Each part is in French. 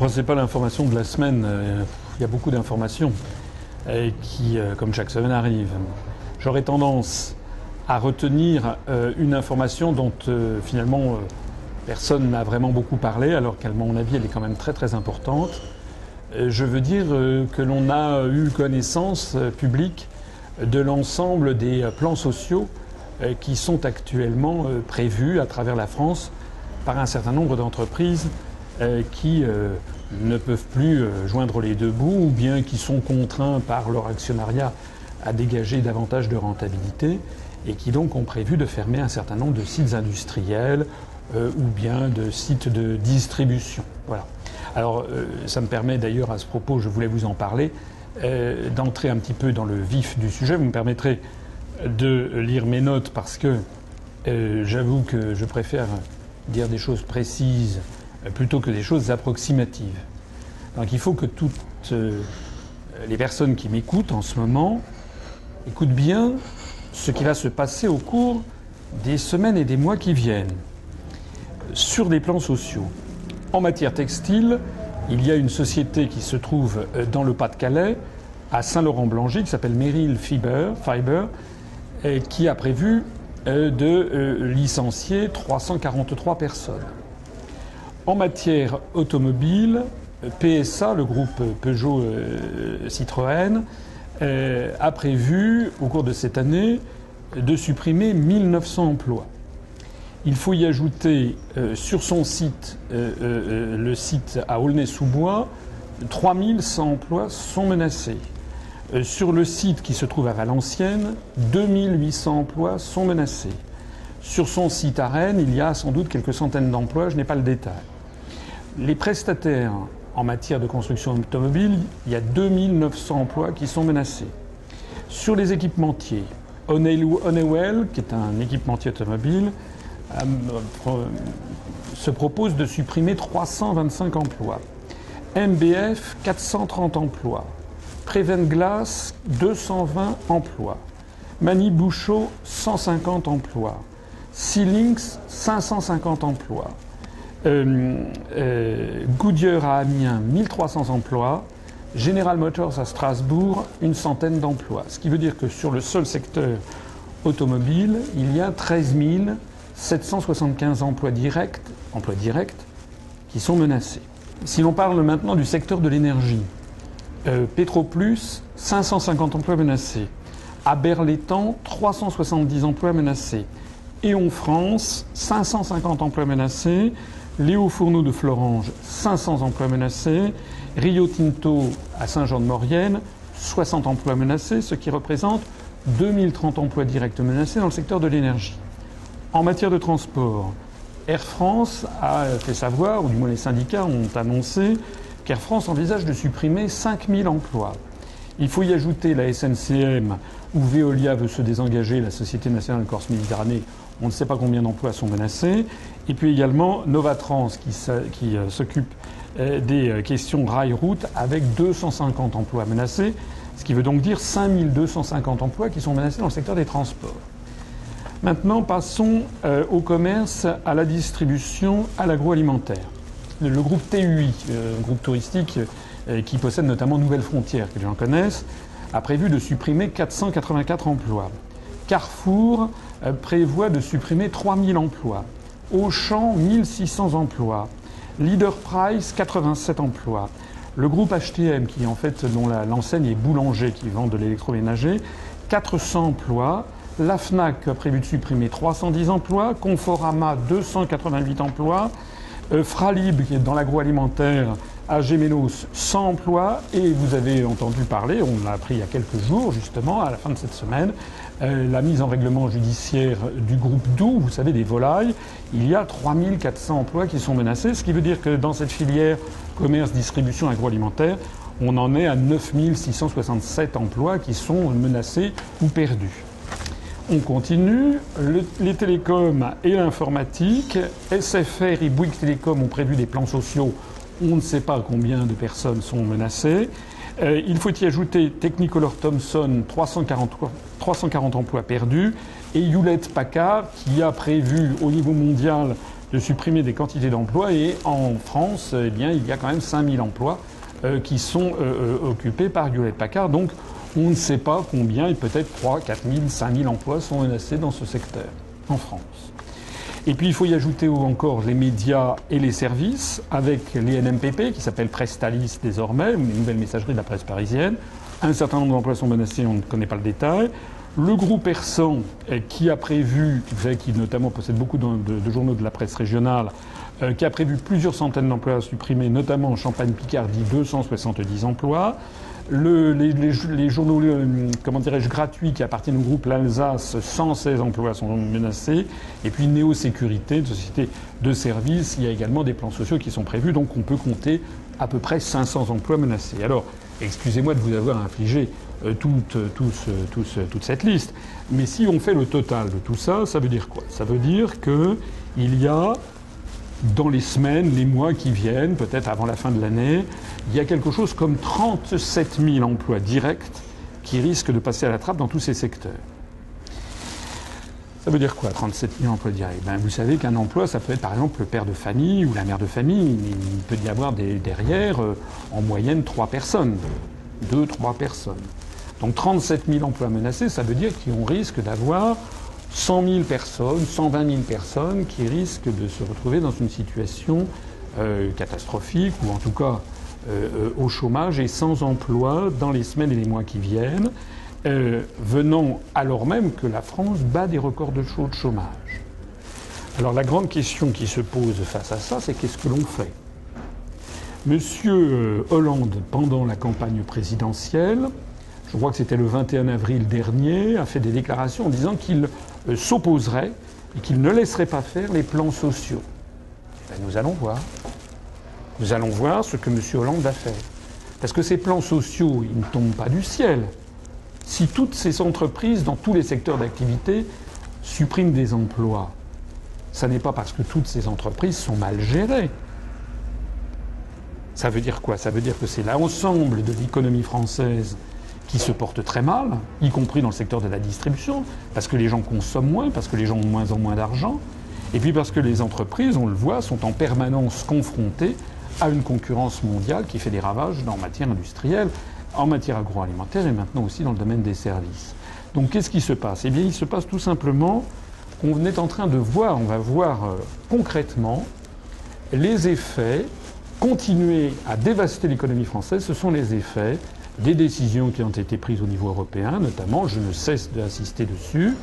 principale information de la semaine, il y a beaucoup d'informations qui, comme chaque semaine, arrivent. J'aurais tendance à retenir une information dont finalement personne n'a vraiment beaucoup parlé, alors qu'à mon avis elle est quand même très très importante. Je veux dire que l'on a eu connaissance publique de l'ensemble des plans sociaux qui sont actuellement prévus à travers la France par un certain nombre d'entreprises qui ne peuvent plus joindre les deux bouts ou bien qui sont contraints par leur actionnariat à dégager davantage de rentabilité et qui donc ont prévu de fermer un certain nombre de sites industriels ou bien de sites de distribution. Voilà. Alors ça me permet d'ailleurs à ce propos, je voulais vous en parler, d'entrer un petit peu dans le vif du sujet. Vous me permettrez de lire mes notes parce que j'avoue que je préfère dire des choses précises plutôt que des choses approximatives. Donc il faut que toutes les personnes qui m'écoutent en ce moment écoutent bien ce qui va se passer au cours des semaines et des mois qui viennent sur des plans sociaux. En matière textile, il y a une société qui se trouve dans le Pas-de-Calais, à Saint-Laurent-Blangy, qui s'appelle Merrill Fiber, qui a prévu de licencier 343 personnes. En matière automobile, PSA, le groupe Peugeot Citroën, a prévu, au cours de cette année, de supprimer 1900 emplois. Il faut y ajouter sur son site, le site à Aulnay-sous-Bois, 3100 emplois sont menacés. Sur le site qui se trouve à Valenciennes, 2800 emplois sont menacés. Sur son site à Rennes, il y a sans doute quelques centaines d'emplois, je n'ai pas le détail. Les prestataires en matière de construction automobile, il y a 2900 emplois qui sont menacés. Sur les équipementiers, Honeywell, qui est un équipementier automobile, se propose de supprimer 325 emplois. MBF, 430 emplois. Prevent-Glass, 220 emplois. Manny-Bouchot, 150 emplois. Silinx, 550 emplois. Goodyear à Amiens, 1300 emplois. General Motors à Strasbourg, une centaine d'emplois. Ce qui veut dire que sur le seul secteur automobile, il y a 13 775 emplois directs qui sont menacés. Si l'on parle maintenant du secteur de l'énergie, Petroplus, 550 emplois menacés. Aberlétan, 370 emplois menacés. E.ON France, 550 emplois menacés. Léo Fourneau de Florange, 500 emplois menacés. Rio Tinto à Saint-Jean-de-Maurienne, 60 emplois menacés, ce qui représente 2030 emplois directs menacés dans le secteur de l'énergie. En matière de transport, Air France a fait savoir, ou du moins les syndicats ont annoncé, qu'Air France envisage de supprimer 5000 emplois. Il faut y ajouter la SNCM, où Veolia veut se désengager, la Société nationale de Corse-Méditerranée, on ne sait pas combien d'emplois sont menacés. Et puis également Novatrans, qui s'occupe des questions rail-route, avec 250 emplois menacés, ce qui veut donc dire 5250 emplois qui sont menacés dans le secteur des transports. Maintenant, passons au commerce, à la distribution, à l'agroalimentaire. Le groupe TUI, groupe touristique qui possède notamment Nouvelles Frontières, que les gens connaissent, a prévu de supprimer 484 emplois. Carrefour prévoit de supprimer 3000 emplois. Auchan, 1600 emplois. Leader Price, 87 emplois. Le groupe HTM, qui en fait, dont l'enseigne est boulanger, qui vend de l'électroménager, 400 emplois. La FNAC a prévu de supprimer 310 emplois. Conforama, 288 emplois. Fralib, qui est dans l'agroalimentaire, à Gémenos, 100 emplois. Et vous avez entendu parler, on l'a appris il y a quelques jours justement, à la fin de cette semaine, la mise en règlement judiciaire du groupe Doux, vous savez, des volailles. Il y a 3400 emplois qui sont menacés, ce qui veut dire que dans cette filière commerce, distribution agroalimentaire, on en est à 9667 emplois qui sont menacés ou perdus. On continue. Les télécoms et l'informatique. SFR et Bouygues Télécom ont prévu des plans sociaux. On ne sait pas combien de personnes sont menacées. Il faut y ajouter Technicolor Thomson, 340 emplois perdus. Et Hewlett Packard, qui a prévu au niveau mondial de supprimer des quantités d'emplois. Et en France, eh bien, il y a quand même 5000 emplois qui sont occupés par Hewlett-Packard. Donc on ne sait pas combien, et peut-être 3 000, 4 000, 5 000 emplois sont menacés dans ce secteur en France. Et puis il faut y ajouter encore les médias et les services, avec les NMPP, qui s'appellent Prestalis désormais, les nouvelles messageries de la presse parisienne. Un certain nombre d'emplois sont menacés, on ne connaît pas le détail. Le groupe Ersan, qui a prévu, vous savez qu'il notamment possède beaucoup de journaux de la presse régionale, qui a prévu plusieurs centaines d'emplois à supprimer, notamment en Champagne-Picardie, 270 emplois. Les journaux, comment dirais-je, gratuits qui appartiennent au groupe L'Alsace, 116 emplois sont menacés. Et puis Néo Sécurité, une société de services, il y a également des plans sociaux qui sont prévus. Donc on peut compter à peu près 500 emplois menacés. Alors, excusez-moi de vous avoir infligé toute cette liste. Mais si on fait le total de tout ça, ça veut dire quoi? Ça veut dire qu'il y a, dans les semaines, les mois qui viennent, peut-être avant la fin de l'année, il y a quelque chose comme 37 000 emplois directs qui risquent de passer à la trappe dans tous ces secteurs. Ça veut dire quoi, 37 000 emplois directs? Vous savez qu'un emploi, ça peut être par exemple le père de famille ou la mère de famille. Il peut y avoir derrière, en moyenne, 3 personnes. 2-3 personnes. Donc 37 000 emplois menacés, ça veut dire qu'on risque d'avoir 100 000 personnes, 120 000 personnes qui risquent de se retrouver dans une situation catastrophique, ou en tout cas au chômage et sans emploi dans les semaines et les mois qui viennent, venant alors même que la France bat des records de taux de chômage. Alors la grande question qui se pose face à ça, c'est qu'est-ce que l'on fait? Monsieur Hollande, pendant la campagne présidentielle, je crois que c'était le 21 avril dernier, a fait des déclarations en disant qu'il s'opposerait et qu'il ne laisserait pas faire les plans sociaux. Nous allons voir. Nous allons voir ce que M. Hollande va faire. Parce que ces plans sociaux, ils ne tombent pas du ciel. Si toutes ces entreprises, dans tous les secteurs d'activité, suppriment des emplois, ça n'est pas parce que toutes ces entreprises sont mal gérées. Ça veut dire quoi? Ça veut dire que c'est l'ensemble de l'économie française qui se porte très mal, y compris dans le secteur de la distribution, parce que les gens consomment moins, parce que les gens ont de moins en moins d'argent, et puis parce que les entreprises, on le voit, sont en permanence confrontées à une concurrence mondiale qui fait des ravages en matière industrielle, en matière agroalimentaire et maintenant aussi dans le domaine des services. Donc qu'est-ce qui se passe? Eh bien, il se passe tout simplement qu'on est en train de voir, on va voir concrètement les effets, continuer à dévaster l'économie française, ce sont les effets des décisions qui ont été prises au niveau européen, notamment, je ne cesse d'insister dessus,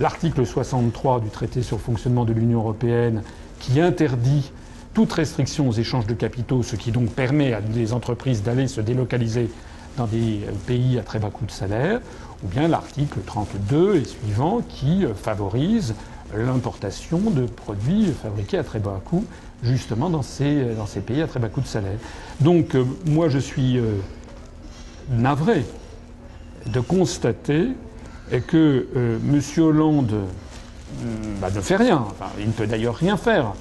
l'article 63 du traité sur le fonctionnement de l'Union européenne qui interdit toute restriction aux échanges de capitaux, ce qui donc permet à des entreprises d'aller se délocaliser dans des pays à très bas coût de salaire, ou bien l'article 32 et suivant qui favorise l'importation de produits fabriqués à très bas coût, justement dans ces pays à très bas coût de salaire. Donc moi je suis navré de constater que M. Hollande ne fait rien. Enfin, il ne peut d'ailleurs rien faire.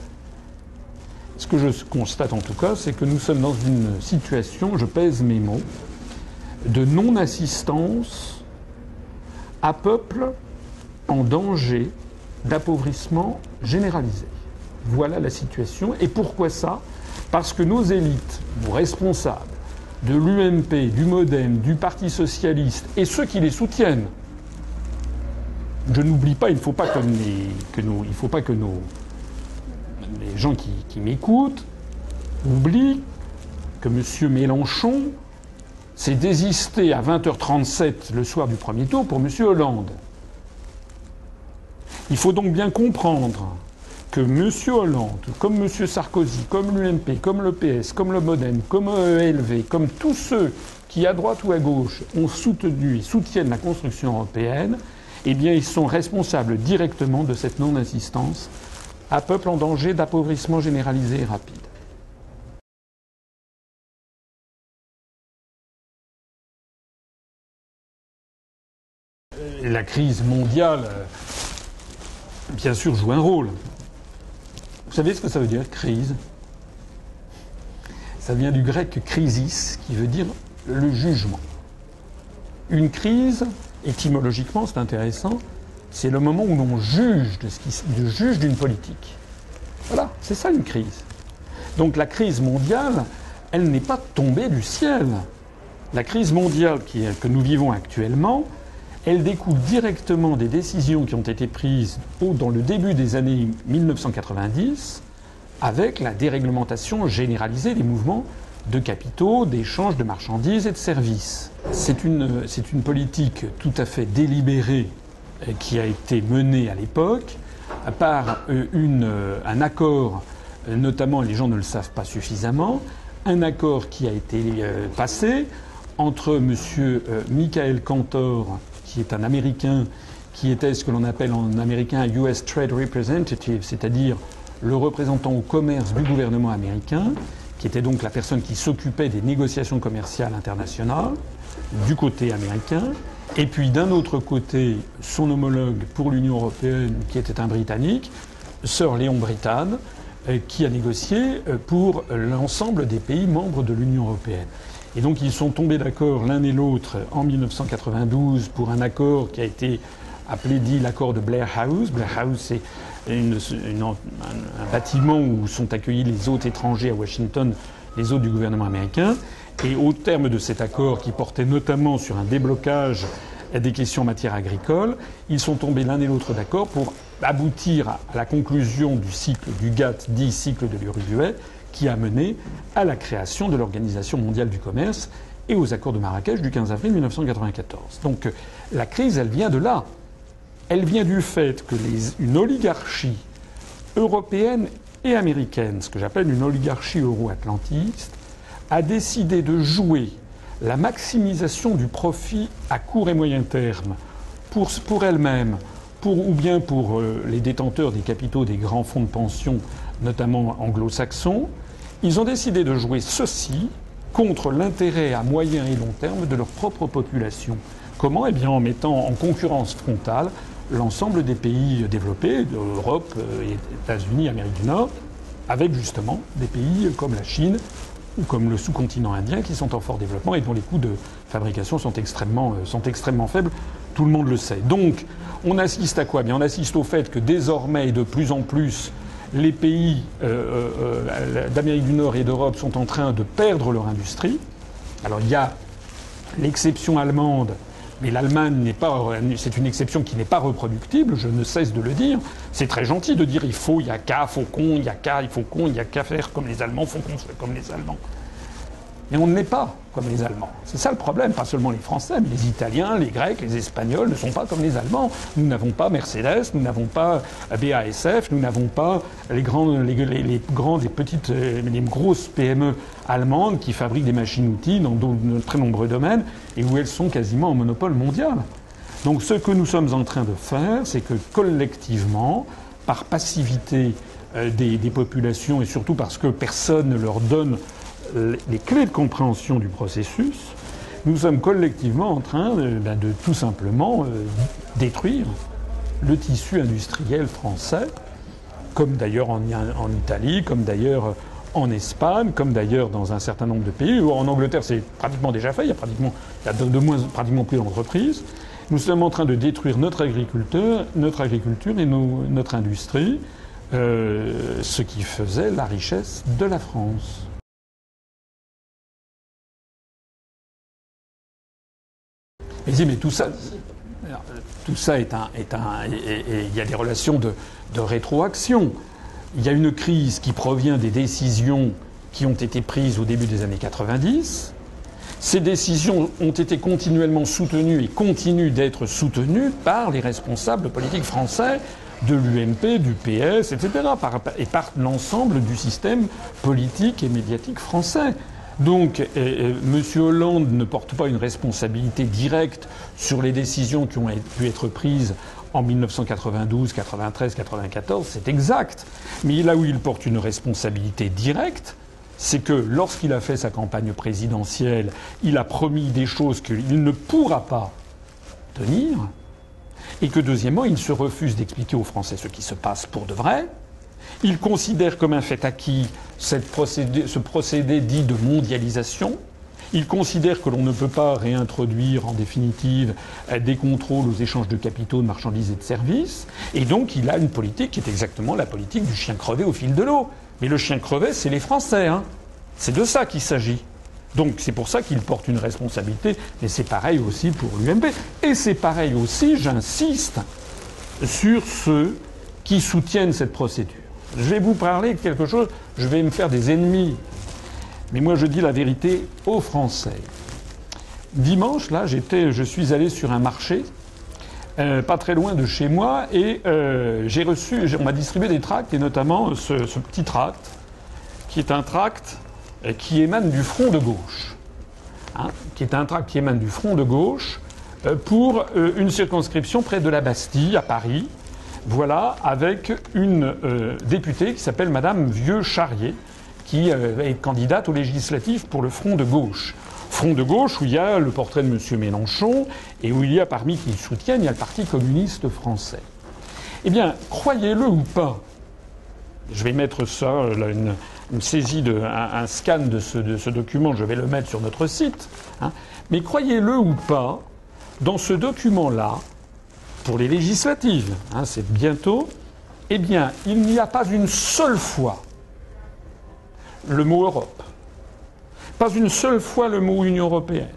Ce que je constate en tout cas, c'est que nous sommes dans une situation, je pèse mes mots, de non-assistance à peuple en danger d'appauvrissement généralisé. Voilà la situation. Et pourquoi ça? Parce que nos élites, nos responsables de l'UMP, du MoDem, du Parti socialiste et ceux qui les soutiennent, je n'oublie pas, il ne faut pas que les gens qui m'écoutent oublient que M. Mélenchon s'est désisté à 20h37 le soir du premier tour pour M. Hollande. Il faut donc bien comprendre que M. Hollande, comme M. Sarkozy, comme l'UMP, comme le PS, comme le MoDem, comme ELV, comme tous ceux qui, à droite ou à gauche, ont soutenu et soutiennent la construction européenne, eh bien, ils sont responsables directement de cette non-assistance à peuple en danger d'appauvrissement généralisé et rapide. La crise mondiale, bien sûr, joue un rôle. Vous savez ce que ça veut dire, crise? Ça vient du grec krisis, qui veut dire le jugement. Une crise, étymologiquement, c'est intéressant, c'est le moment où l'on juge juge d'une politique. Voilà. C'est ça une crise. Donc la crise mondiale, elle n'est pas tombée du ciel. La crise mondiale que nous vivons actuellement, elle découle directement des décisions qui ont été prises dans le début des années 1990 avec la déréglementation généralisée des mouvements de capitaux, d'échanges de marchandises et de services. C'est une politique tout à fait délibérée qui a été menée à l'époque par un accord, notamment les gens ne le savent pas suffisamment, un accord qui a été passé entre M. Michael Cantor, qui est un Américain, qui était ce que l'on appelle en américain US Trade Representative, c'est-à-dire le représentant au commerce du gouvernement américain, qui était donc la personne qui s'occupait des négociations commerciales internationales du côté américain, et puis d'un autre côté, son homologue pour l'Union européenne, qui était un Britannique, Sir Léon Brittan, qui a négocié pour l'ensemble des pays membres de l'Union européenne. Et donc ils sont tombés d'accord l'un et l'autre en 1992 pour un accord qui a été dit l'accord de Blair House. Blair House, c'est un bâtiment où sont accueillis les hôtes étrangers à Washington, les hôtes du gouvernement américain. Et au terme de cet accord, qui portait notamment sur un déblocage des questions en matière agricole, ils sont tombés l'un et l'autre d'accord pour aboutir à la conclusion du cycle du GATT, dit cycle de l'Uruguay, qui a mené à la création de l'Organisation mondiale du commerce et aux accords de Marrakech du 15 avril 1994. Donc la crise, elle vient de là. Elle vient du fait que une oligarchie européenne et américaine, ce que j'appelle une oligarchie euro-atlantiste, a décidé de jouer la maximisation du profit à court et moyen terme pour elle-même, ou bien pour les détenteurs des capitaux des grands fonds de pension, notamment anglo-saxons. Ils ont décidé de jouer ceci contre l'intérêt à moyen et long terme de leur propre population. Comment ? Eh bien en mettant en concurrence frontale l'ensemble des pays développés, d'Europe, États-Unis, Amérique du Nord, avec justement des pays comme la Chine ou comme le sous-continent indien qui sont en fort développement et dont les coûts de fabrication sont extrêmement faibles. Tout le monde le sait. Donc on assiste à quoi ? Bien, on assiste au fait que désormais et de plus en plus les pays d'Amérique du Nord et d'Europe sont en train de perdre leur industrie. Alors il y a l'exception allemande, mais l'Allemagne c'est une exception qui n'est pas reproductible, je ne cesse de le dire. C'est très gentil de dire il y a qu'à, il y a qu'à faire comme les Allemands, faut qu'on soit comme les Allemands. Mais on n'est pas comme les Allemands. C'est ça le problème, pas seulement les Français, mais les Italiens, les Grecs, les Espagnols ne sont pas comme les Allemands. Nous n'avons pas Mercedes, nous n'avons pas BASF, nous n'avons pas les grandes et petites, les grosses PME allemandes qui fabriquent des machines-outils dans de très nombreux domaines et où elles sont quasiment en monopole mondial. Donc ce que nous sommes en train de faire, c'est que collectivement, par passivité des populations et surtout parce que personne ne leur donne les clés de compréhension du processus, nous sommes collectivement en train de tout simplement détruire le tissu industriel français, comme d'ailleurs en Italie, comme d'ailleurs en Espagne, comme d'ailleurs dans un certain nombre de pays. En Angleterre, c'est pratiquement déjà fait, il y a pratiquement plus d'entreprises. Nous sommes en train de détruire notre agriculture et notre industrie, ce qui faisait la richesse de la France. Mais tout ça est il y a des relations de rétroaction. Il y a une crise qui provient des décisions qui ont été prises au début des années 90. Ces décisions ont été continuellement soutenues et continuent d'être soutenues par les responsables politiques français de l'UMP, du PS, etc., et par l'ensemble du système politique et médiatique français. Donc, M. Hollande ne porte pas une responsabilité directe sur les décisions qui ont pu être prises en 1992, 93, 94, c'est exact. Mais là où il porte une responsabilité directe, c'est que lorsqu'il a fait sa campagne présidentielle, il a promis des choses qu'il ne pourra pas tenir, et que deuxièmement, il se refuse d'expliquer aux Français ce qui se passe pour de vrai. Il considère comme un fait acquis ce procédé dit de mondialisation. Il considère que l'on ne peut pas réintroduire, en définitive, des contrôles aux échanges de capitaux, de marchandises et de services. Et donc, il a une politique qui est exactement la politique du chien crevé au fil de l'eau. Mais le chien crevé, c'est les Français, hein. C'est de ça qu'il s'agit. Donc, c'est pour ça qu'il porte une responsabilité. Et c'est pareil aussi pour l'UMP. Et c'est pareil aussi, j'insiste, sur ceux qui soutiennent cette procédure. Je vais vous parler de quelque chose, je vais me faire des ennemis. Mais moi, je dis la vérité aux Français. Dimanche, là, je suis allé sur un marché, pas très loin de chez moi, et on m'a distribué des tracts, et notamment ce petit tract, qui est un tract qui émane du front de gauche. Hein, qui est un tract qui émane du front de gauche pour une circonscription près de la Bastille, à Paris. Voilà, avec une députée qui s'appelle Madame Vieux-Charrier, qui est candidate aux législatives pour le Front de gauche. Front de gauche où il y a le portrait de M. Mélenchon et où il y a parmi qui soutiennent, il y a le Parti communiste français. Eh bien, croyez-le ou pas, je vais mettre ça, là, une saisie, un scan de ce document, je vais le mettre sur notre site, hein, mais croyez-le ou pas, dans ce document-là, pour les législatives, hein, c'est bientôt, eh bien, il n'y a pas une seule fois le mot Europe, pas une seule fois le mot Union européenne,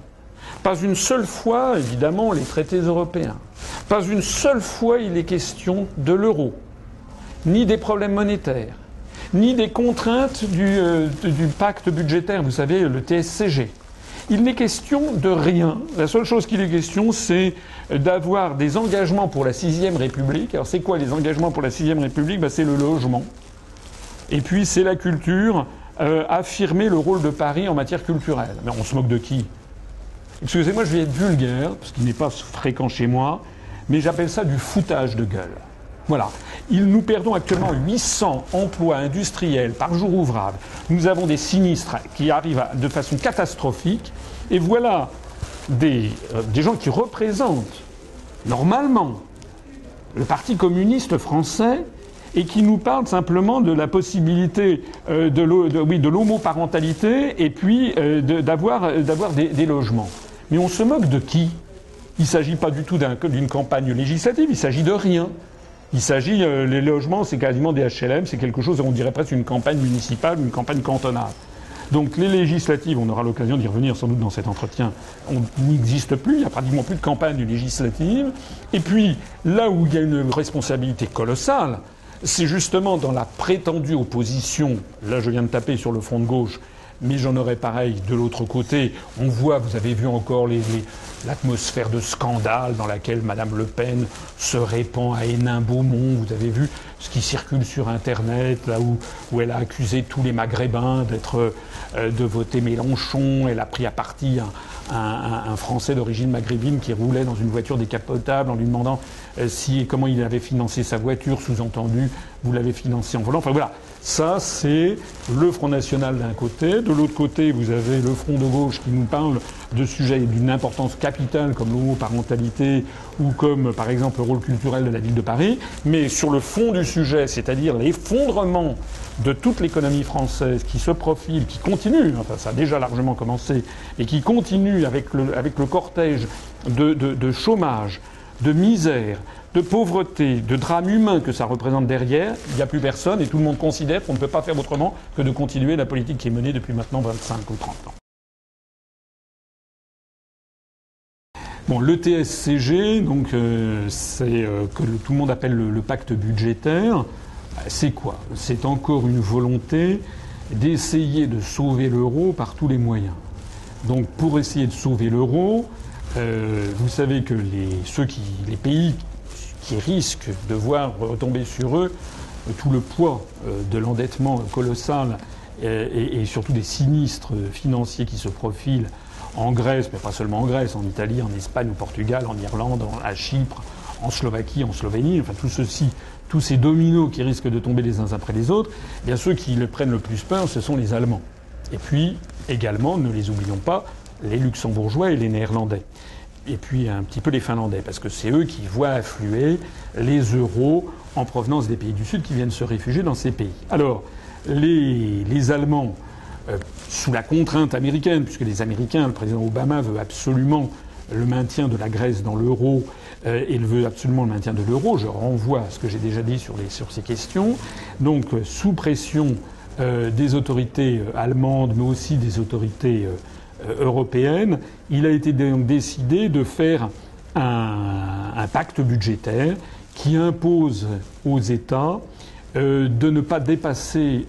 pas une seule fois, évidemment, les traités européens, pas une seule fois il est question de l'euro, ni des problèmes monétaires, ni des contraintes du pacte budgétaire, vous savez, le TSCG. Il n'est question de rien. La seule chose qu'il est question, c'est d'avoir des engagements pour la 6e République. Alors c'est quoi les engagements pour la 6e République ? Ben, c'est le logement. Et puis c'est la culture, affirmer le rôle de Paris en matière culturelle. Mais on se moque de qui ? Excusez-moi, je vais être vulgaire, parce qu'il n'est pas fréquent chez moi, mais j'appelle ça du foutage de gueule. Voilà. Nous perdons actuellement 800 emplois industriels par jour ouvrable. Nous avons des sinistres qui arrivent de façon catastrophique. Et voilà des gens qui représentent normalement le Parti communiste français et qui nous parlent simplement de la possibilité de l'homoparentalité et puis d'avoir des logements. Mais on se moque de qui ? Il ne s'agit pas du tout d'une campagne législative, il s'agit de rien. Il s'agit, les logements, c'est quasiment des HLM, c'est quelque chose, on dirait presque une campagne municipale, une campagne cantonale. Donc les législatives, on aura l'occasion d'y revenir sans doute dans cet entretien, n'existe plus, il n'y a pratiquement plus de campagne législative. Et puis, là où il y a une responsabilité colossale, c'est justement dans la prétendue opposition, là je viens de taper sur le front de gauche, mais j'en aurais pareil de l'autre côté. On voit, vous avez vu encore l'atmosphère de scandale dans laquelle Mme Le Pen se répand à Hénin-Beaumont. Vous avez vu ce qui circule sur Internet, là où elle a accusé tous les Maghrébins de voter Mélenchon. Elle a pris à partie un Français d'origine maghrébine qui roulait dans une voiture décapotable en lui demandant comment il avait financé sa voiture, sous-entendu, vous l'avez financé en volant. Enfin voilà, ça c'est le Front National d'un côté. De l'autre côté, vous avez le Front de gauche qui nous parle de sujets d'une importance capitale comme l'homoparentalité ou comme par exemple le rôle culturel de la ville de Paris. Mais sur le fond du sujet, c'est-à-dire l'effondrement de toute l'économie française qui se profile, qui continue, enfin ça a déjà largement commencé, et qui continue avec le cortège de chômage, de misère, de pauvreté, de drame humain que ça représente derrière, il n'y a plus personne et tout le monde considère qu'on ne peut pas faire autrement que de continuer la politique qui est menée depuis maintenant 25 ou 30 ans. Bon, le TSCG, donc c'est que tout le monde appelle le pacte budgétaire. C'est quoi ? C'est encore une volonté d'essayer de sauver l'euro par tous les moyens. Donc pour essayer de sauver l'euro, vous savez que les pays qui risquent de voir retomber sur eux tout le poids de l'endettement colossal et surtout des sinistres financiers qui se profilent en Grèce, mais pas seulement en Grèce, en Italie, en Espagne, au Portugal, en Irlande, à Chypre, en Slovaquie, en Slovénie, enfin tous ces dominos qui risquent de tomber les uns après les autres, eh bien ceux qui le prennent le plus peur, ce sont les Allemands. Et puis également, ne les oublions pas, les Luxembourgeois et les Néerlandais. Et puis un petit peu les Finlandais, parce que c'est eux qui voient affluer les euros en provenance des pays du Sud qui viennent se réfugier dans ces pays. Alors, les Allemands sous la contrainte américaine, puisque les Américains, le président Obama veut absolument le maintien de la Grèce dans l'euro et veut absolument le maintien de l'euro. Je renvoie à ce que j'ai déjà dit sur ces questions. Donc, sous pression des autorités allemandes, mais aussi des autorités européennes, il a été donc décidé de faire un pacte budgétaire qui impose aux États de ne pas dépasser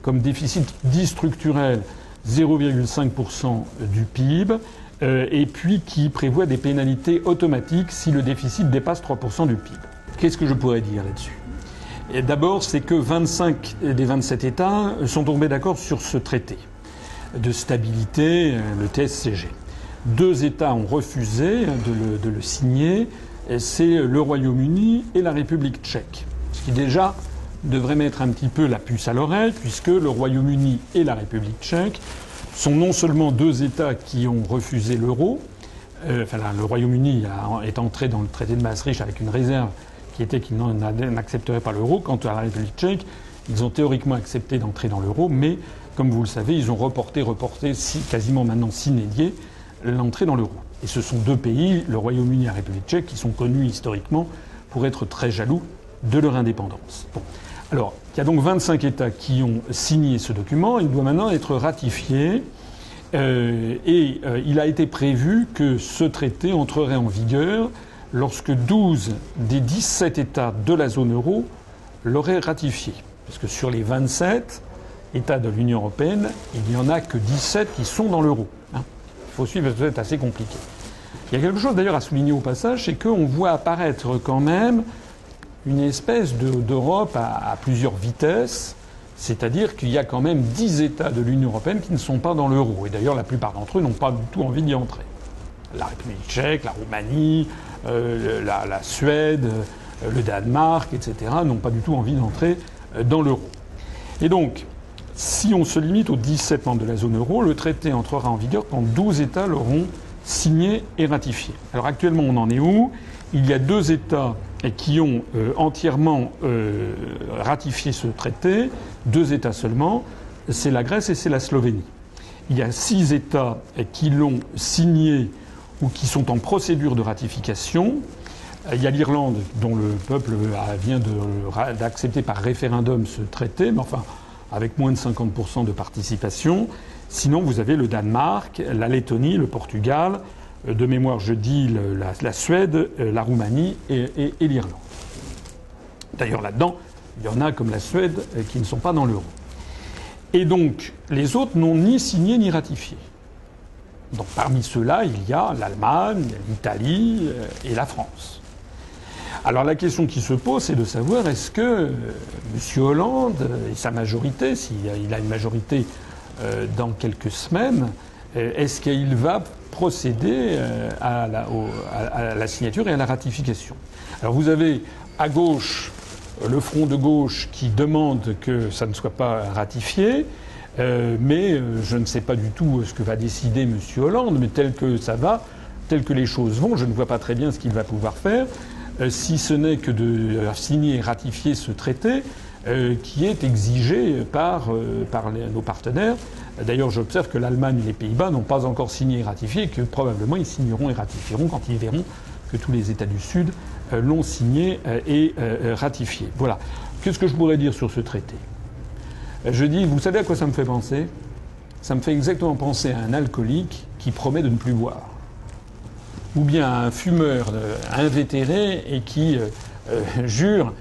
comme déficit dit structurel 0,5% du PIB et puis qui prévoit des pénalités automatiques si le déficit dépasse 3% du PIB. Qu'est-ce que je pourrais dire là-dessus ? D'abord, c'est que 25 des 27 États sont tombés d'accord sur ce traité de stabilité, le TSCG. 2 États ont refusé de le signer, c'est le Royaume-Uni et la République tchèque. Ce qui déjà devrait mettre un petit peu la puce à l'oreille, puisque le Royaume-Uni et la République tchèque sont non seulement 2 États qui ont refusé l'euro, le Royaume-Uni est entré dans le traité de Maastricht avec une réserve qui était qu'il n'accepterait pas l'euro. Quant à la République tchèque, ils ont théoriquement accepté d'entrer dans l'euro, mais comme vous le savez, ils ont reporté quasiment maintenant sine die l'entrée dans l'euro. Et ce sont 2 pays, le Royaume-Uni et la République tchèque, qui sont connus historiquement pour être très jaloux de leur indépendance. Bon. Alors, il y a donc 25 États qui ont signé ce document. Il doit maintenant être ratifié. Il a été prévu que ce traité entrerait en vigueur lorsque 12 des 17 États de la zone euro l'auraient ratifié. Parce que sur les 27 États de l'Union européenne, il n'y en a que 17 qui sont dans l'euro. Il faut suivre, parce que c'est assez compliqué. Il y a quelque chose d'ailleurs à souligner au passage, c'est qu'on voit apparaître quand même une espèce d'Europe à plusieurs vitesses, c'est-à-dire qu'il y a quand même 10 États de l'Union européenne qui ne sont pas dans l'euro. Et d'ailleurs, la plupart d'entre eux n'ont pas du tout envie d'y entrer. La République tchèque, la Roumanie, la Suède, le Danemark, etc. n'ont pas du tout envie d'entrer dans l'euro. Et donc, si on se limite aux 17 membres de la zone euro, le traité entrera en vigueur quand 12 États l'auront signé et ratifié. Alors actuellement, on en est où ? Il y a 2 États qui ont entièrement ratifié ce traité, 2 États seulement, c'est la Grèce et c'est la Slovénie. Il y a 6 États qui l'ont signé ou qui sont en procédure de ratification. Il y a l'Irlande, dont le peuple vient d'accepter par référendum ce traité, mais enfin avec moins de 50% de participation. Sinon, vous avez le Danemark, la Lettonie, le Portugal, de mémoire je dis la Suède, la Roumanie et l'Irlande. D'ailleurs là-dedans, il y en a comme la Suède qui ne sont pas dans l'euro. Et donc les autres n'ont ni signé ni ratifié. Donc parmi ceux-là, il y a l'Allemagne, l'Italie et la France. Alors la question qui se pose, c'est de savoir est-ce que M. Hollande et sa majorité, s'il a une majorité dans quelques semaines, est-ce qu'il va procéder à la signature et à la ratification. Alors vous avez à gauche le front de gauche qui demande que ça ne soit pas ratifié, mais je ne sais pas du tout ce que va décider M. Hollande, mais tel que ça va, tel que les choses vont, je ne vois pas très bien ce qu'il va pouvoir faire, si ce n'est que de signer et ratifier ce traité qui est exigé par nos partenaires. D'ailleurs, j'observe que l'Allemagne et les Pays-Bas n'ont pas encore signé et ratifié et que probablement ils signeront et ratifieront quand ils verront que tous les États du Sud l'ont signé et ratifié. Voilà. Qu'est-ce que je pourrais dire sur ce traité ? Je dis, vous savez à quoi ça me fait penser ? Ça me fait exactement penser à un alcoolique qui promet de ne plus boire. Ou bien à un fumeur invétéré et qui jure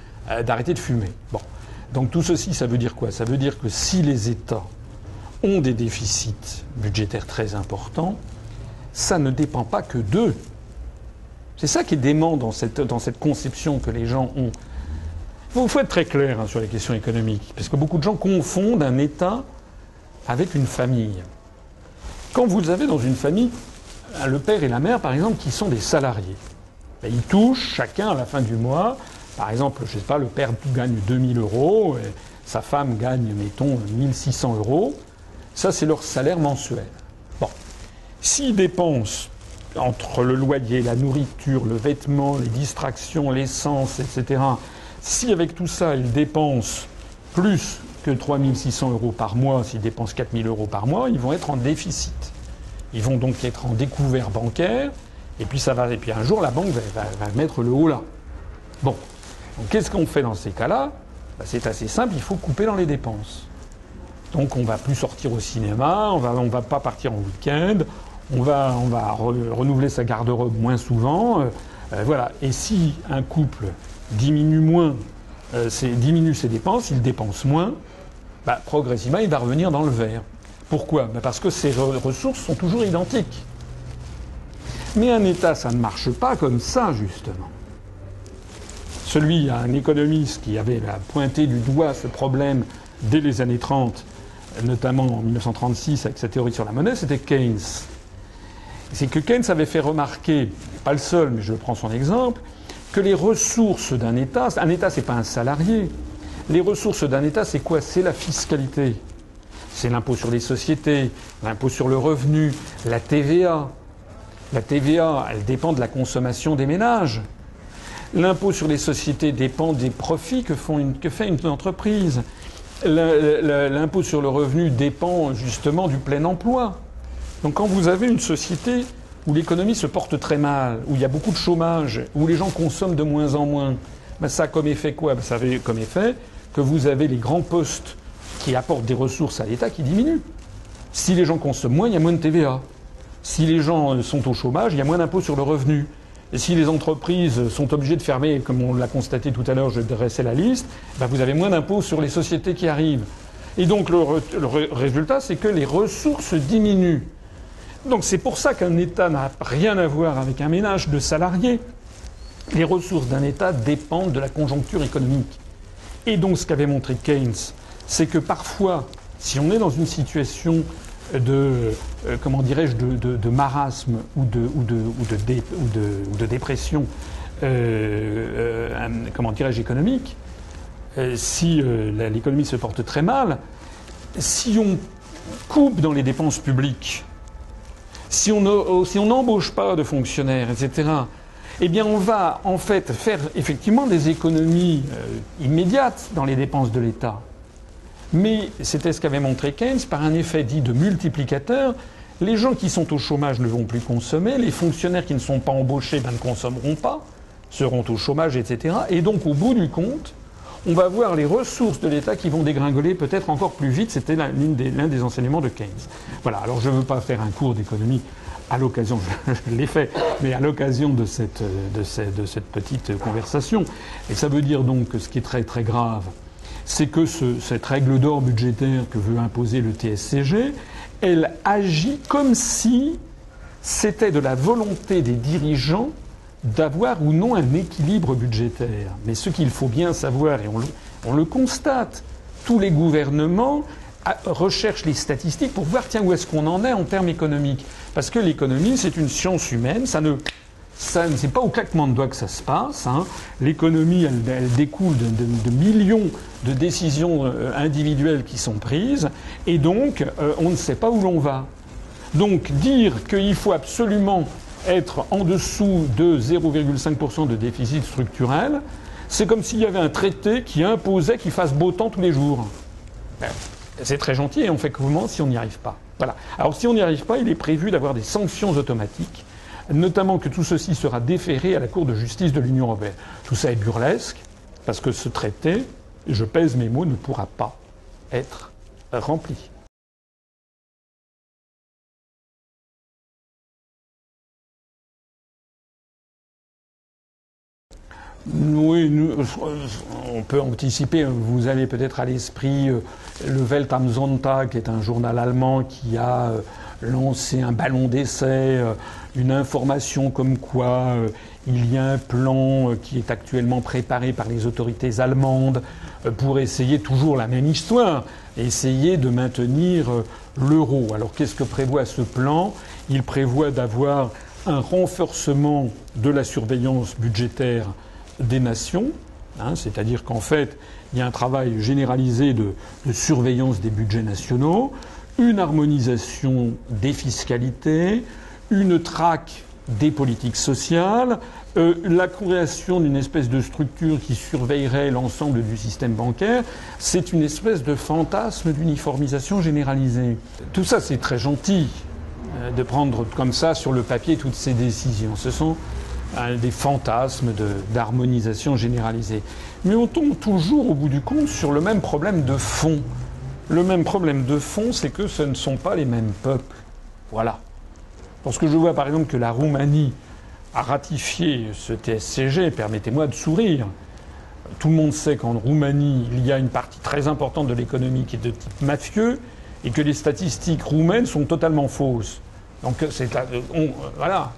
d'arrêter de fumer. Bon. Donc tout ceci, ça veut dire quoi ? Ça veut dire que si les États ont des déficits budgétaires très importants, ça ne dépend pas que d'eux. C'est ça qui est dément dans cette conception que les gens ont. Il faut être très clair sur les questions économiques, parce que beaucoup de gens confondent un État avec une famille. Quand vous avez dans une famille le père et la mère, par exemple, qui sont des salariés, ils touchent chacun à la fin du mois, par exemple, je ne sais pas, le père gagne 2000 €, et sa femme gagne, mettons, 1600 €. Ça, c'est leur salaire mensuel. Bon. S'ils dépensent entre le loyer, la nourriture, le vêtement, les distractions, l'essence, etc., si avec tout ça, ils dépensent plus que 3 600 € par mois, s'ils dépensent 4 000 € par mois, ils vont être en déficit. Ils vont donc être en découvert bancaire, et puis un jour la banque va mettre le haut là. Bon, donc qu'est-ce qu'on fait dans ces cas-là? C'est assez simple, il faut couper dans les dépenses. Donc on va plus sortir au cinéma, on va pas partir en week-end, on va renouveler sa garde-robe moins souvent, voilà. Et si un couple diminue ses dépenses, il dépense moins, progressivement il va revenir dans le vert. Pourquoi? Parce que ses ressources sont toujours identiques. Mais un État, ça ne marche pas comme ça, justement. Un économiste qui avait pointé du doigt ce problème dès les années 30, notamment en 1936 avec sa théorie sur la monnaie, c'était Keynes. C'est que Keynes avait fait remarquer, pas le seul, mais je prends son exemple, que les ressources d'un État, c'est pas un salarié. Les ressources d'un État, c'est quoi? C'est la fiscalité. C'est l'impôt sur les sociétés, l'impôt sur le revenu, la TVA. La TVA, elle dépend de la consommation des ménages. L'impôt sur les sociétés dépend des profits que fait une entreprise. L'impôt sur le revenu dépend justement du plein emploi. Donc quand vous avez une société où l'économie se porte très mal, où il y a beaucoup de chômage, où les gens consomment de moins en moins, ça a comme effet quoi? Ça a comme effet que vous avez les grands postes qui apportent des ressources à l'État qui diminuent. Si les gens consomment moins, il y a moins de TVA. Si les gens sont au chômage, il y a moins d'impôts sur le revenu. Et si les entreprises sont obligées de fermer, comme on l'a constaté tout à l'heure, je dressais la liste, vous avez moins d'impôts sur les sociétés qui arrivent. Et donc le résultat, c'est que les ressources diminuent. Donc c'est pour ça qu'un État n'a rien à voir avec un ménage de salariés. Les ressources d'un État dépendent de la conjoncture économique. Et donc ce qu'avait montré Keynes, c'est que parfois, si on est dans une situation de marasme ou de dépression, économique, si l'économie se porte très mal, si on coupe dans les dépenses publiques, si on n'embauche pas de fonctionnaires, etc., eh bien on va en fait faire effectivement des économies immédiates dans les dépenses de l'État. Mais c'était ce qu'avait montré Keynes, par un effet dit de multiplicateur, les gens qui sont au chômage ne vont plus consommer, les fonctionnaires qui ne sont pas embauchés ne consommeront pas, seront au chômage, etc. Et donc au bout du compte, on va voir les ressources de l'État qui vont dégringoler peut-être encore plus vite. C'était l'un des enseignements de Keynes. Voilà, alors je ne veux pas faire un cours d'économie à l'occasion, je l'ai fait, mais à l'occasion de cette petite conversation. Et ça veut dire donc que ce qui est très très grave, c'est que cette règle d'or budgétaire que veut imposer le TSCG, elle agit comme si c'était de la volonté des dirigeants d'avoir ou non un équilibre budgétaire. Mais ce qu'il faut bien savoir, et on le constate, tous les gouvernements recherchent les statistiques pour voir tiens où est-ce qu'on en est en termes économiques. Parce que l'économie, c'est une science humaine, c'est pas au claquement de doigts que ça se passe. L'économie, elle découle de millions de décisions individuelles qui sont prises, et donc on ne sait pas où l'on va. Donc dire qu'il faut absolument être en dessous de 0,5% de déficit structurel, c'est comme s'il y avait un traité qui imposait qu'il fasse beau temps tous les jours. C'est très gentil et on fait comment si on n'y arrive pas. Voilà. Alors si on n'y arrive pas, il est prévu d'avoir des sanctions automatiques, notamment que tout ceci sera déféré à la Cour de justice de l'Union européenne. Tout ça est burlesque, parce que ce traité, je pèse mes mots, ne pourra pas être rempli. Oui, on peut anticiper. Vous avez peut-être à l'esprit le Welt am Sonntag, qui est un journal allemand qui a lancé un ballon d'essai, une information comme quoi il y a un plan qui est actuellement préparé par les autorités allemandes pour essayer toujours la même histoire, essayer de maintenir l'euro. Alors qu'est-ce que prévoit ce plan? Il prévoit d'avoir un renforcement de la surveillance budgétaire des nations, c'est-à-dire qu'en fait, il y a un travail généralisé de surveillance des budgets nationaux, une harmonisation des fiscalités, une traque des politiques sociales, la création d'une espèce de structure qui surveillerait l'ensemble du système bancaire. C'est une espèce de fantasme d'uniformisation généralisée. Tout ça, c'est très gentil de prendre comme ça sur le papier toutes ces décisions. Ce sont des fantasmes d'harmonisation généralisée. Mais on tombe toujours, au bout du compte, sur le même problème de fond. Le même problème de fond, c'est que ce ne sont pas les mêmes peuples. Voilà. Lorsque je vois par exemple que la Roumanie a ratifié ce TSCG, permettez-moi de sourire. Tout le monde sait qu'en Roumanie, il y a une partie très importante de l'économie qui est de type mafieux et que les statistiques roumaines sont totalement fausses. Donc voilà.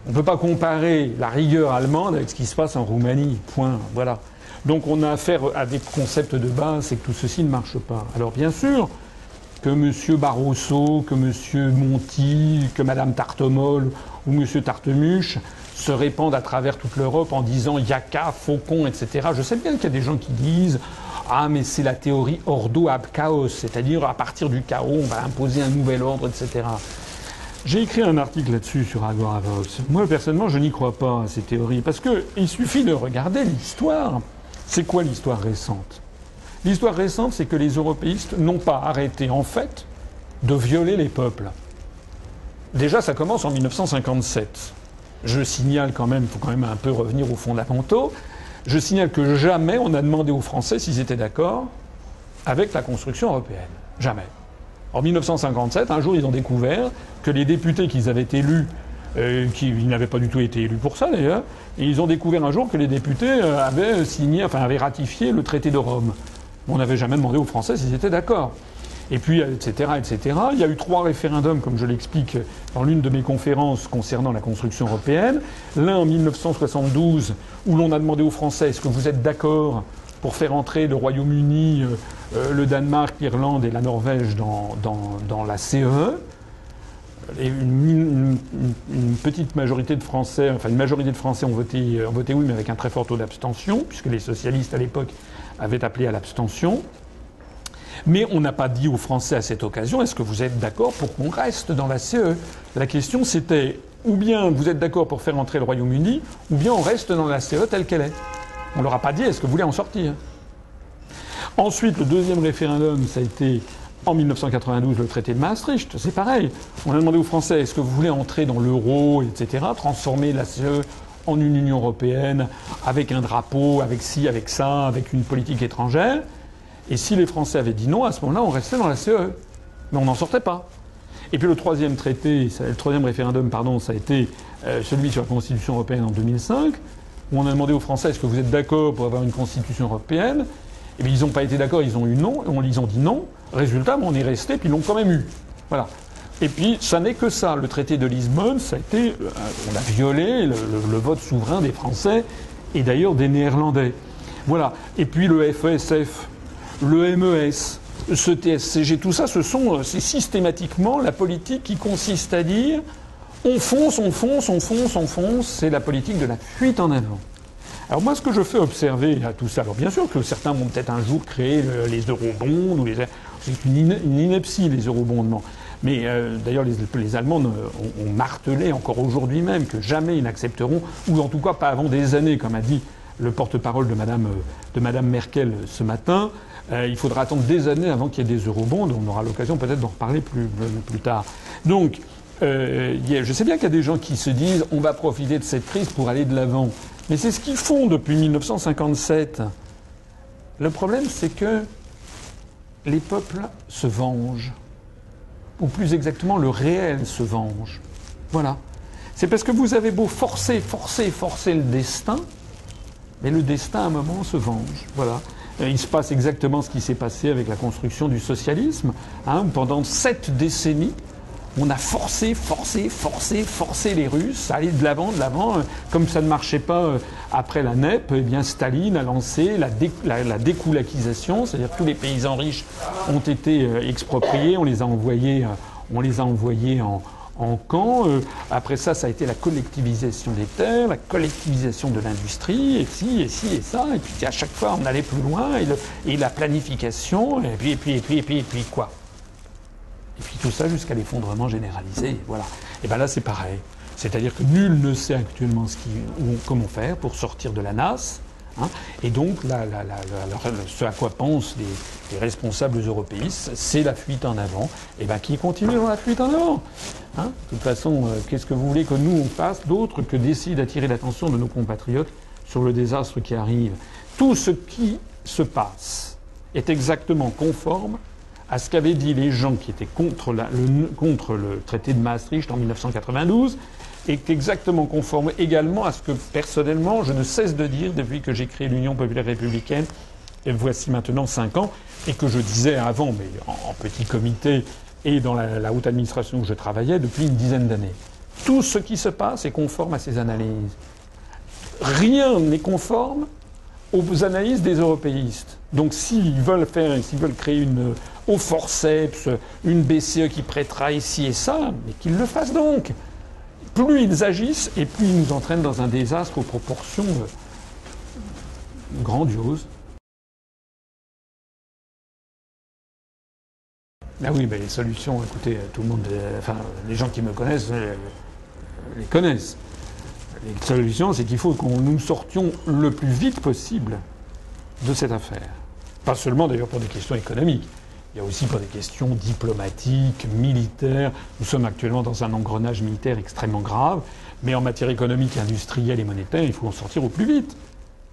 On ne peut pas comparer la rigueur allemande avec ce qui se passe en Roumanie. Point. Voilà. Donc on a affaire à des concepts de base, c'est que tout ceci ne marche pas. Alors bien sûr que M. Barroso, que M. Monti, que Mme Tartemol ou M. Tartemuche se répandent à travers toute l'Europe en disant Yaka, Faucon, etc. Je sais bien qu'il y a des gens qui disent ah mais c'est la théorie ordo ab chaos, c'est-à-dire à partir du chaos on va imposer un nouvel ordre, etc. J'ai écrit un article là-dessus sur Agoravox. Moi personnellement je n'y crois pas à ces théories parce qu'il suffit de regarder l'histoire. C'est quoi l'histoire récente ? L'histoire récente, c'est que les européistes n'ont pas arrêté, en fait, de violer les peuples. Déjà, ça commence en 1957. Je signale quand même, il faut quand même un peu revenir aux fondamentaux, je signale que jamais on a demandé aux Français s'ils étaient d'accord avec la construction européenne. Jamais. En 1957, un jour, ils ont découvert que les députés qu'ils avaient élus, ils n'avaient pas du tout été élus pour ça d'ailleurs, et ils ont découvert un jour que les députés avaient ratifié le traité de Rome. On n'avait jamais demandé aux Français s'ils étaient d'accord. Et puis, etc., etc. Il y a eu 3 référendums, comme je l'explique dans l'une de mes conférences concernant la construction européenne. L'un en 1972, où l'on a demandé aux Français est-ce que vous êtes d'accord pour faire entrer le Royaume-Uni, le Danemark, l'Irlande et la Norvège dans la CE. Et une petite majorité de Français, enfin une majorité de Français ont voté oui, mais avec un très fort taux d'abstention, puisque les socialistes à l'époque avaient appelé à l'abstention. Mais on n'a pas dit aux Français à cette occasion est-ce que vous êtes d'accord pour qu'on reste dans la CE ? La question c'était ou bien vous êtes d'accord pour faire entrer le Royaume-Uni, ou bien on reste dans la CE telle qu'elle est. On leur a pas dit est-ce que vous voulez en sortir ? Ensuite, le deuxième référendum, ça a été en 1992, le traité de Maastricht. C'est pareil. On a demandé aux Français est-ce que vous voulez entrer dans l'euro, etc., transformer la CE en une Union européenne, avec un drapeau, avec ci, avec ça, avec une politique étrangère. Et si les Français avaient dit non, à ce moment-là, on restait dans la CE. Mais on n'en sortait pas. Et puis le troisième référendum, ça a été celui sur la Constitution européenne en 2005, où on a demandé aux Français est-ce que vous êtes d'accord pour avoir une Constitution européenne ? Et bien ils n'ont pas été d'accord, ils ont eu non, ils ont dit non. Résultat, on est resté, puis ils l'ont quand même eu. Voilà. Et puis, ça n'est que ça. Le traité de Lisbonne, ça a été, on a violé le vote souverain des Français et d'ailleurs des Néerlandais. Voilà. Et puis le FESF, le MES, ce TSCG, tout ça, c'est systématiquement la politique qui consiste à dire on fonce, on fonce, on fonce, on fonce. C'est la politique de la fuite en avant. Alors moi, ce que je fais observer à tout ça, alors bien sûr que certains vont peut-être un jour créer les eurobonds ou c'est une ineptie les eurobondements. Mais d'ailleurs, les Allemands ont martelé encore aujourd'hui même que jamais ils n'accepteront, ou en tout cas pas avant des années, comme a dit le porte-parole de Madame Merkel ce matin. Il faudra attendre des années avant qu'il y ait des eurobonds. On aura l'occasion peut-être d'en reparler plus tard. Donc, je sais bien qu'il y a des gens qui se disent on va profiter de cette crise pour aller de l'avant. Mais c'est ce qu'ils font depuis 1957. Le problème, c'est que les peuples se vengent. Ou plus exactement, le réel se venge. Voilà. C'est parce que vous avez beau forcer le destin, mais le destin, à un moment, se venge. Voilà. Il se passe exactement ce qui s'est passé avec la construction du socialisme. Pendant 7 décennies, on a forcé les Russes à aller de l'avant. Comme ça ne marchait pas après la NEP, eh bien Staline a lancé la découlakisation, c'est-à-dire que tous les paysans riches ont été expropriés, on les a envoyés en camp. Après ça, ça a été la collectivisation des terres, la collectivisation de l'industrie, et ci, et ça. Et puis à chaque fois, on allait plus loin, et la planification, et puis quoi ? Et puis tout ça jusqu'à l'effondrement généralisé. Voilà. Et bien là, c'est pareil. C'est-à-dire que nul ne sait actuellement comment faire pour sortir de la nasse. Hein, et donc, ce à quoi pensent les responsables européistes, c'est la fuite en avant. Et bien, qui continue dans la fuite en avant, hein. De toute façon, qu'est-ce que vous voulez que nous, on fasse d'autre que d'essayer d'attirer l'attention de nos compatriotes sur le désastre qui arrive? Tout ce qui se passe est exactement conforme à ce qu'avaient dit les gens qui étaient contre le traité de Maastricht en 1992, est exactement conforme également à ce que, personnellement, je ne cesse de dire depuis que j'ai créé l'Union populaire républicaine, et voici maintenant 5 ans, et que je disais avant, mais en petit comité et dans la haute administration où je travaillais depuis une dizaine d'années. Tout ce qui se passe est conforme à ces analyses. Rien n'est conforme aux analyses des européistes. Donc s'ils veulent créer au forceps, une BCE qui prêtera ici et ça, mais qu'ils le fassent donc. Plus ils agissent et plus ils nous entraînent dans un désastre aux proportions grandioses. Ah oui, mais les solutions, écoutez, tout le monde, enfin, les gens qui me connaissent les connaissent. Les solutions, c'est qu'il faut que nous sortions le plus vite possible de cette affaire. Pas seulement d'ailleurs pour des questions économiques. Il y a aussi pour des questions diplomatiques, militaires. Nous sommes actuellement dans un engrenage militaire extrêmement grave. Mais en matière économique, industrielle et monétaire, il faut en sortir au plus vite.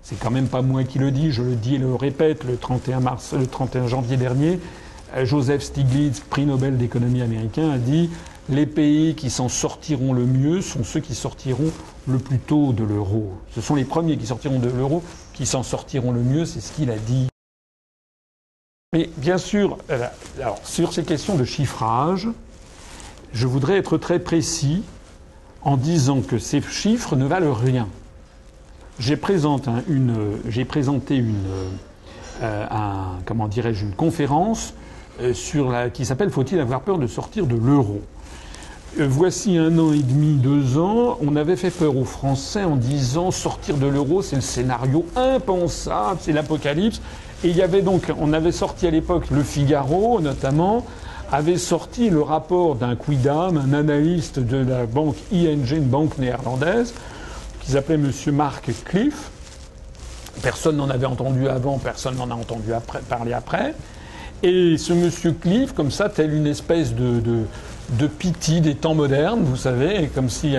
C'est quand même pas moi qui le dis, je le dis et le répète. Le 31 janvier dernier, Joseph Stiglitz, prix Nobel d'économie américain, a dit « Les pays qui s'en sortiront le mieux sont ceux qui sortiront le plus tôt de l'euro. Ce sont les premiers qui sortiront de l'euro qui s'en sortiront le mieux », c'est ce qu'il a dit. Mais bien sûr, alors, sur ces questions de chiffrage, je voudrais être très précis en disant que ces chiffres ne valent rien. J'ai présenté une conférence qui s'appelle « Faut-il avoir peur de sortir de l'euro ?» Voici 1 an et demi, 2 ans, on avait fait peur aux Français en disant sortir de l'euro, c'est le scénario impensable, c'est l'apocalypse. Et il y avait donc, on avait sorti à l'époque Le Figaro, notamment, avait sorti le rapport d'un quidam, un analyste de la banque ING, une banque néerlandaise, qui s'appelait Monsieur Mark Cliff. Personne n'en avait entendu avant, personne n'en a entendu parler après. Et ce Monsieur Cliff, comme ça, tel une espèce de piti des temps modernes, vous savez, comme si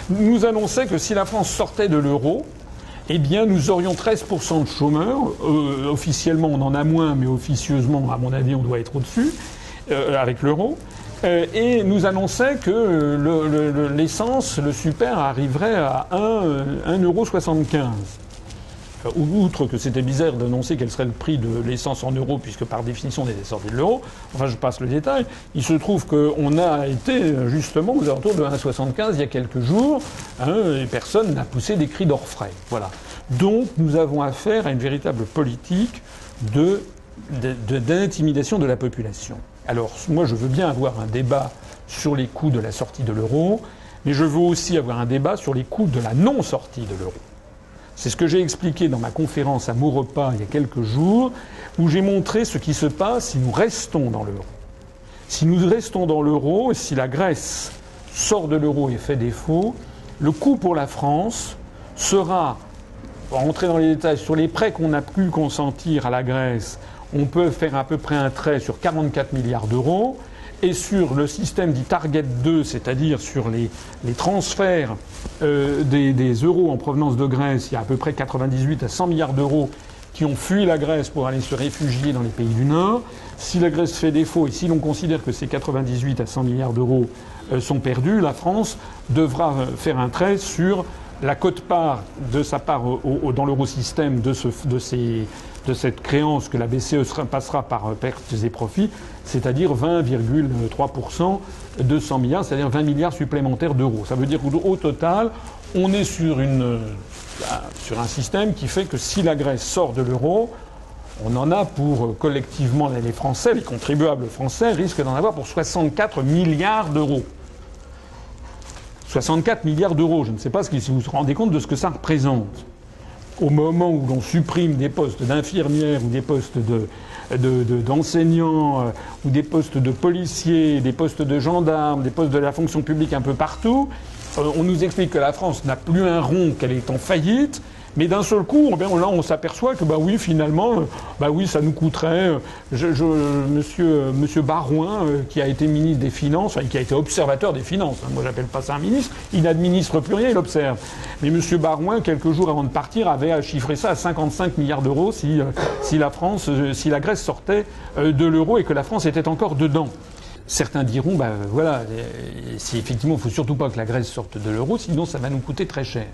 nous annonçait que si la France sortait de l'euro, eh bien, nous aurions 13% de chômeurs. Officiellement, on en a moins, mais officieusement, à mon avis, on doit être au-dessus, avec l'euro. Et nous annonçait que l'essence, le super, arriverait à 1,75 €. Outre que c'était bizarre d'annoncer quel serait le prix de l'essence en euros, puisque par définition on était sorti de l'euro. Enfin, je passe le détail. Il se trouve qu'on a été justement aux alentours de 1,75 il y a quelques jours, hein, et personne n'a poussé des cris d'orfraie. Voilà. Donc nous avons affaire à une véritable politique d'intimidation de la population. Alors moi je veux bien avoir un débat sur les coûts de la sortie de l'euro, mais je veux aussi avoir un débat sur les coûts de la non-sortie de l'euro. C'est ce que j'ai expliqué dans ma conférence à Maurepas il y a quelques jours, où j'ai montré ce qui se passe si nous restons dans l'euro. Si nous restons dans l'euro, et si la Grèce sort de l'euro et fait défaut, le coût pour la France sera, pour rentrer dans les détails, sur les prêts qu'on a pu consentir à la Grèce, on peut faire à peu près un trait sur 44 milliards d'euros, et sur le système dit Target 2, c'est-à-dire sur les transferts des euros en provenance de Grèce, il y a à peu près 98 à 100 milliards d'euros qui ont fui la Grèce pour aller se réfugier dans les pays du Nord. Si la Grèce fait défaut et si l'on considère que ces 98 à 100 milliards d'euros sont perdus, la France devra faire un trait sur la quote-part de sa part dans l'eurosystème de cette créance que la BCE passera par pertes et profits, c'est-à-dire 20,3% de 100 milliards, c'est-à-dire 20 milliards supplémentaires d'euros. Ça veut dire qu'au total, on est sur un système qui fait que si la Grèce sort de l'euro, on en a pour collectivement les Français, les contribuables français risquent d'en avoir pour 64 milliards d'euros. 64 milliards d'euros, je ne sais pas si vous vous rendez compte de ce que ça représente. au moment où l'on supprime des postes d'infirmières ou des postes d'enseignants ou des postes de policiers, des postes de gendarmes, des postes de la fonction publique un peu partout, on nous explique que la France n'a plus un rond, qu'elle est en faillite. Mais d'un seul coup, là, on s'aperçoit que, oui, finalement, oui, ça nous coûterait. Monsieur Barouin, qui a été ministre des Finances, qui a été observateur des finances, moi j'appelle pas ça un ministre, il n'administre plus rien, il observe. Mais monsieur Barouin, quelques jours avant de partir, avait chiffré ça à 55 milliards d'euros si la Grèce sortait de l'euro et que la France était encore dedans. Certains diront, voilà, si effectivement, il ne faut surtout pas que la Grèce sorte de l'euro, sinon ça va nous coûter très cher.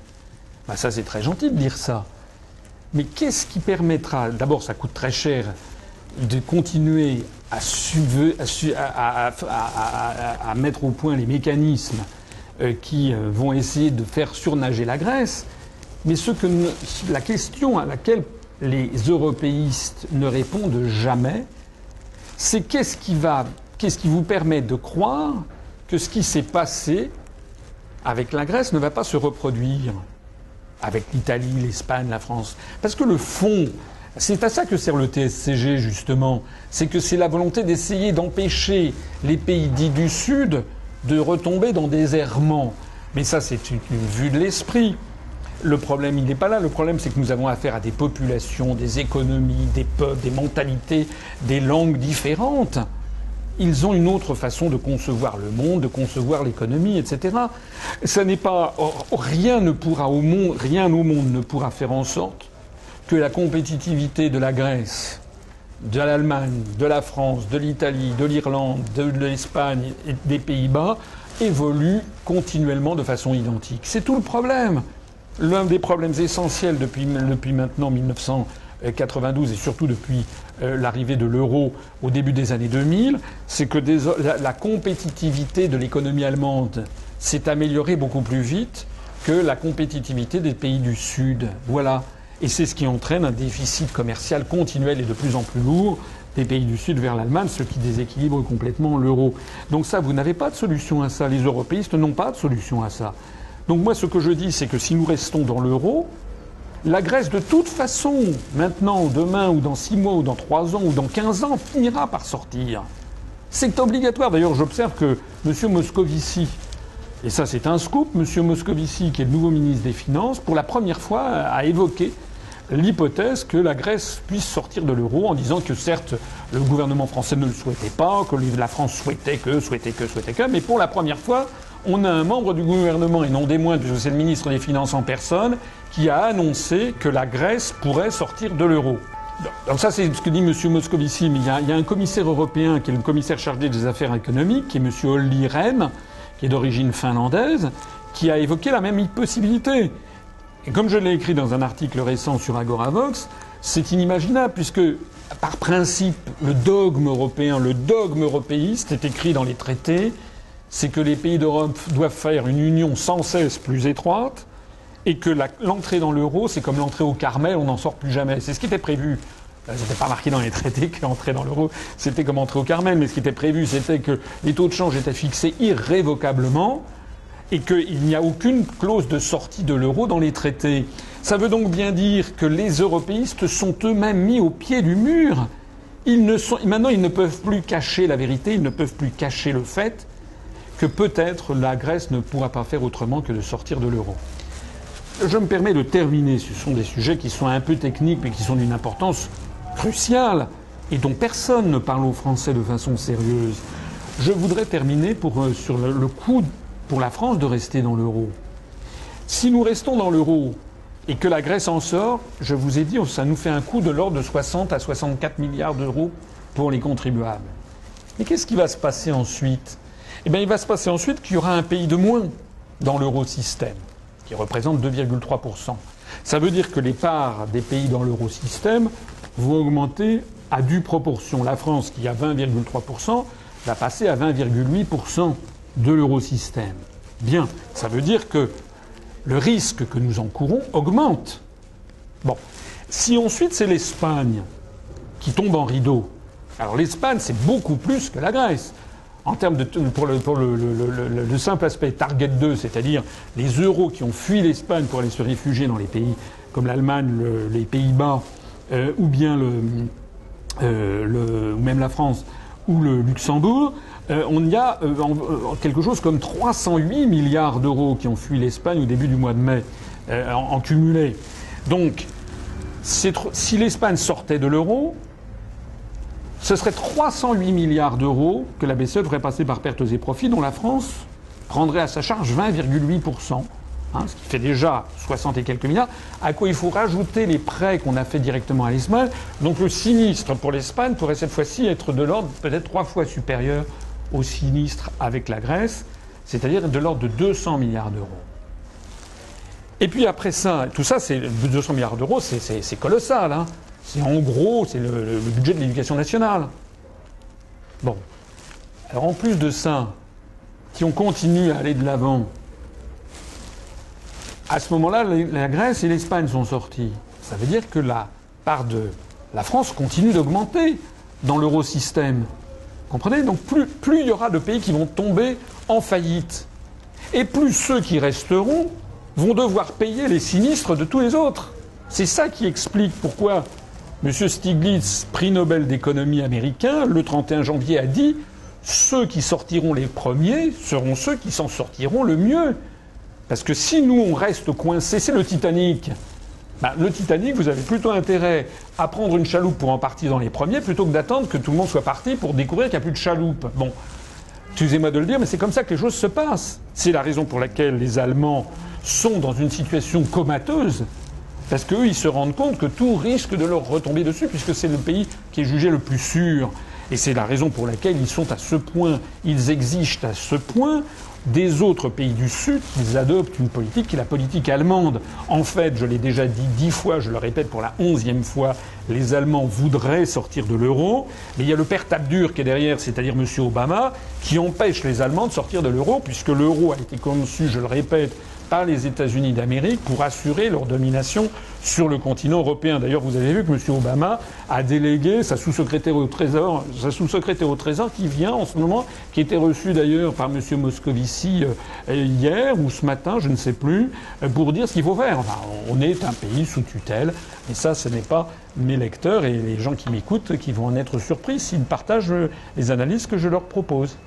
Ça, c'est très gentil de dire ça. Mais qu'est-ce qui permettra... D'abord, ça coûte très cher de continuer à mettre au point les mécanismes qui vont essayer de faire surnager la Grèce. Mais la question à laquelle les européistes ne répondent jamais, c'est qu'est-ce qui vous permet de croire que ce qui s'est passé avec la Grèce ne va pas se reproduire avec l'Italie, l'Espagne, la France. Parce que le fond, c'est à ça que sert le TSCG, justement. C'est que c'est la volonté d'essayer d'empêcher les pays dits du Sud de retomber dans des errements. Mais ça, c'est une vue de l'esprit. Le problème, il n'est pas là. Le problème, c'est que nous avons affaire à des populations, des économies, des peuples, des mentalités, des langues différentes. Ils ont une autre façon de concevoir le monde, de concevoir l'économie, etc. Ça n'est pas rien au monde ne pourra faire en sorte que la compétitivité de la Grèce, de l'Allemagne, de la France, de l'Italie, de l'Irlande, de l'Espagne et des Pays-Bas évolue continuellement de façon identique. C'est tout le problème. L'un des problèmes essentiels depuis maintenant 1992 et surtout depuis l'arrivée de l'euro au début des années 2000, c'est que la compétitivité de l'économie allemande s'est améliorée beaucoup plus vite que la compétitivité des pays du Sud. Voilà. Et c'est ce qui entraîne un déficit commercial continuel et de plus en plus lourd des pays du Sud vers l'Allemagne, ce qui déséquilibre complètement l'euro. Donc ça, vous n'avez pas de solution à ça. Les européistes n'ont pas de solution à ça. Donc moi, ce que je dis, c'est que si nous restons dans l'euro, la Grèce, de toute façon, maintenant ou demain ou dans 6 mois ou dans 3 ans ou dans 15 ans, finira par sortir. C'est obligatoire. D'ailleurs, j'observe que M. Moscovici, et ça c'est un scoop, M. Moscovici, qui est le nouveau ministre des Finances, pour la première fois a évoqué l'hypothèse que la Grèce puisse sortir de l'euro en disant que certes, le gouvernement français ne le souhaitait pas, que la France souhaitait que, mais pour la première fois, on a un membre du gouvernement, et non des moindres, puisque c'est le ministre des Finances en personne, qui a annoncé que la Grèce pourrait sortir de l'euro. Donc ça, c'est ce que dit M. Moscovici, mais il y a un commissaire européen, qui est le commissaire chargé des affaires économiques, qui est M. Olli Rehn, qui est d'origine finlandaise, qui a évoqué la même possibilité. Et comme je l'ai écrit dans un article récent sur Agoravox, c'est inimaginable, puisque, par principe, le dogme européen, le dogme européiste est écrit dans les traités, c'est que les pays d'Europe doivent faire une union sans cesse plus étroite et que l'entrée dans l'euro, c'est comme l'entrée au Carmel, on n'en sort plus jamais. C'est ce qui était prévu. C'était pas marqué dans les traités que l'entrée dans l'euro, c'était comme entrer au Carmel, mais ce qui était prévu, c'était que les taux de change étaient fixés irrévocablement et qu'il n'y a aucune clause de sortie de l'euro dans les traités. Ça veut donc bien dire que les européistes sont eux-mêmes mis au pied du mur. Maintenant, ils ne peuvent plus cacher la vérité, ils ne peuvent plus cacher le fait que peut-être la Grèce ne pourra pas faire autrement que de sortir de l'euro. Je me permets de terminer. Ce sont des sujets qui sont un peu techniques, mais qui sont d'une importance cruciale et dont personne ne parle aux Français de façon sérieuse. Je voudrais terminer sur le coût pour la France de rester dans l'euro. Si nous restons dans l'euro et que la Grèce en sort, je vous ai dit, ça nous fait un coût de l'ordre de 60 à 64 milliards d'euros pour les contribuables. Mais qu'est-ce qui va se passer ensuite ? Eh bien, il va se passer ensuite qu'il y aura un pays de moins dans l'eurosystème, qui représente 2,3%. Ça veut dire que les parts des pays dans l'eurosystème vont augmenter à due proportion. La France, qui a 20,3%, va passer à 20,8% de l'eurosystème. Bien, ça veut dire que le risque que nous encourons augmente. Bon, si ensuite c'est l'Espagne qui tombe en rideau, alors l'Espagne, c'est beaucoup plus que la Grèce. En termes pour le simple aspect Target 2, c'est-à-dire les euros qui ont fui l'Espagne pour aller se réfugier dans les pays comme l'Allemagne, les Pays-Bas, ou bien ou même la France ou le Luxembourg, on y a quelque chose comme 308 milliards d'euros qui ont fui l'Espagne au début du mois de mai, en cumulé. Donc, si l'Espagne sortait de l'euro, ce serait 308 milliards d'euros que la BCE devrait passer par pertes et profits, dont la France prendrait à sa charge 20,8%, ce qui fait déjà 60 et quelques milliards, à quoi il faut rajouter les prêts qu'on a fait directement à l'Espagne. Donc le sinistre pour l'Espagne pourrait cette fois-ci être de l'ordre peut-être 3 fois supérieur au sinistre avec la Grèce, c'est-à-dire de l'ordre de 200 milliards d'euros. Et puis après ça, tout ça, c'est 200 milliards d'euros, c'est colossal. C'est en gros, c'est le budget de l'éducation nationale. Bon. Alors en plus de ça, si on continue à aller de l'avant, à ce moment-là, la Grèce et l'Espagne sont sortis. Ça veut dire que la part de la France continue d'augmenter dans l'eurosystème. Comprenez ? Donc plus il y aura de pays qui vont tomber en faillite. Et plus ceux qui resteront vont devoir payer les sinistres de tous les autres. C'est ça qui explique pourquoi M. Stiglitz, prix Nobel d'économie américain, le 31 janvier a dit « Ceux qui sortiront les premiers seront ceux qui s'en sortiront le mieux ». Parce que si nous, on reste coincés, c'est le Titanic. Le Titanic, vous avez plutôt intérêt à prendre une chaloupe pour en partir dans les premiers plutôt que d'attendre que tout le monde soit parti pour découvrir qu'il n'y a plus de chaloupe. Bon, excusez-moi de le dire, mais c'est comme ça que les choses se passent. C'est la raison pour laquelle les Allemands sont dans une situation comateuse. Parce qu'eux, ils se rendent compte que tout risque de leur retomber dessus, puisque c'est le pays qui est jugé le plus sûr. Et c'est la raison pour laquelle ils sont à ce point, ils exigent à ce point des autres pays du Sud qu'ils adoptent une politique qui est la politique allemande. En fait, je l'ai déjà dit 10 fois, je le répète pour la 11e fois, les Allemands voudraient sortir de l'euro, mais il y a le père Tabdur qui est derrière, c'est-à-dire M. Obama, qui empêche les Allemands de sortir de l'euro, puisque l'euro a été conçu, je le répète, par les États-Unis d'Amérique pour assurer leur domination sur le continent européen. D'ailleurs, vous avez vu que M. Obama a délégué sa sous-secrétaire au Trésor qui vient en ce moment, qui était reçue d'ailleurs par M. Moscovici hier ou ce matin, je ne sais plus, pour dire ce qu'il faut faire. Enfin, on est un pays sous tutelle, et ça, ce n'est pas mes lecteurs et les gens qui m'écoutent qui vont en être surpris s'ils partagent les analyses que je leur propose.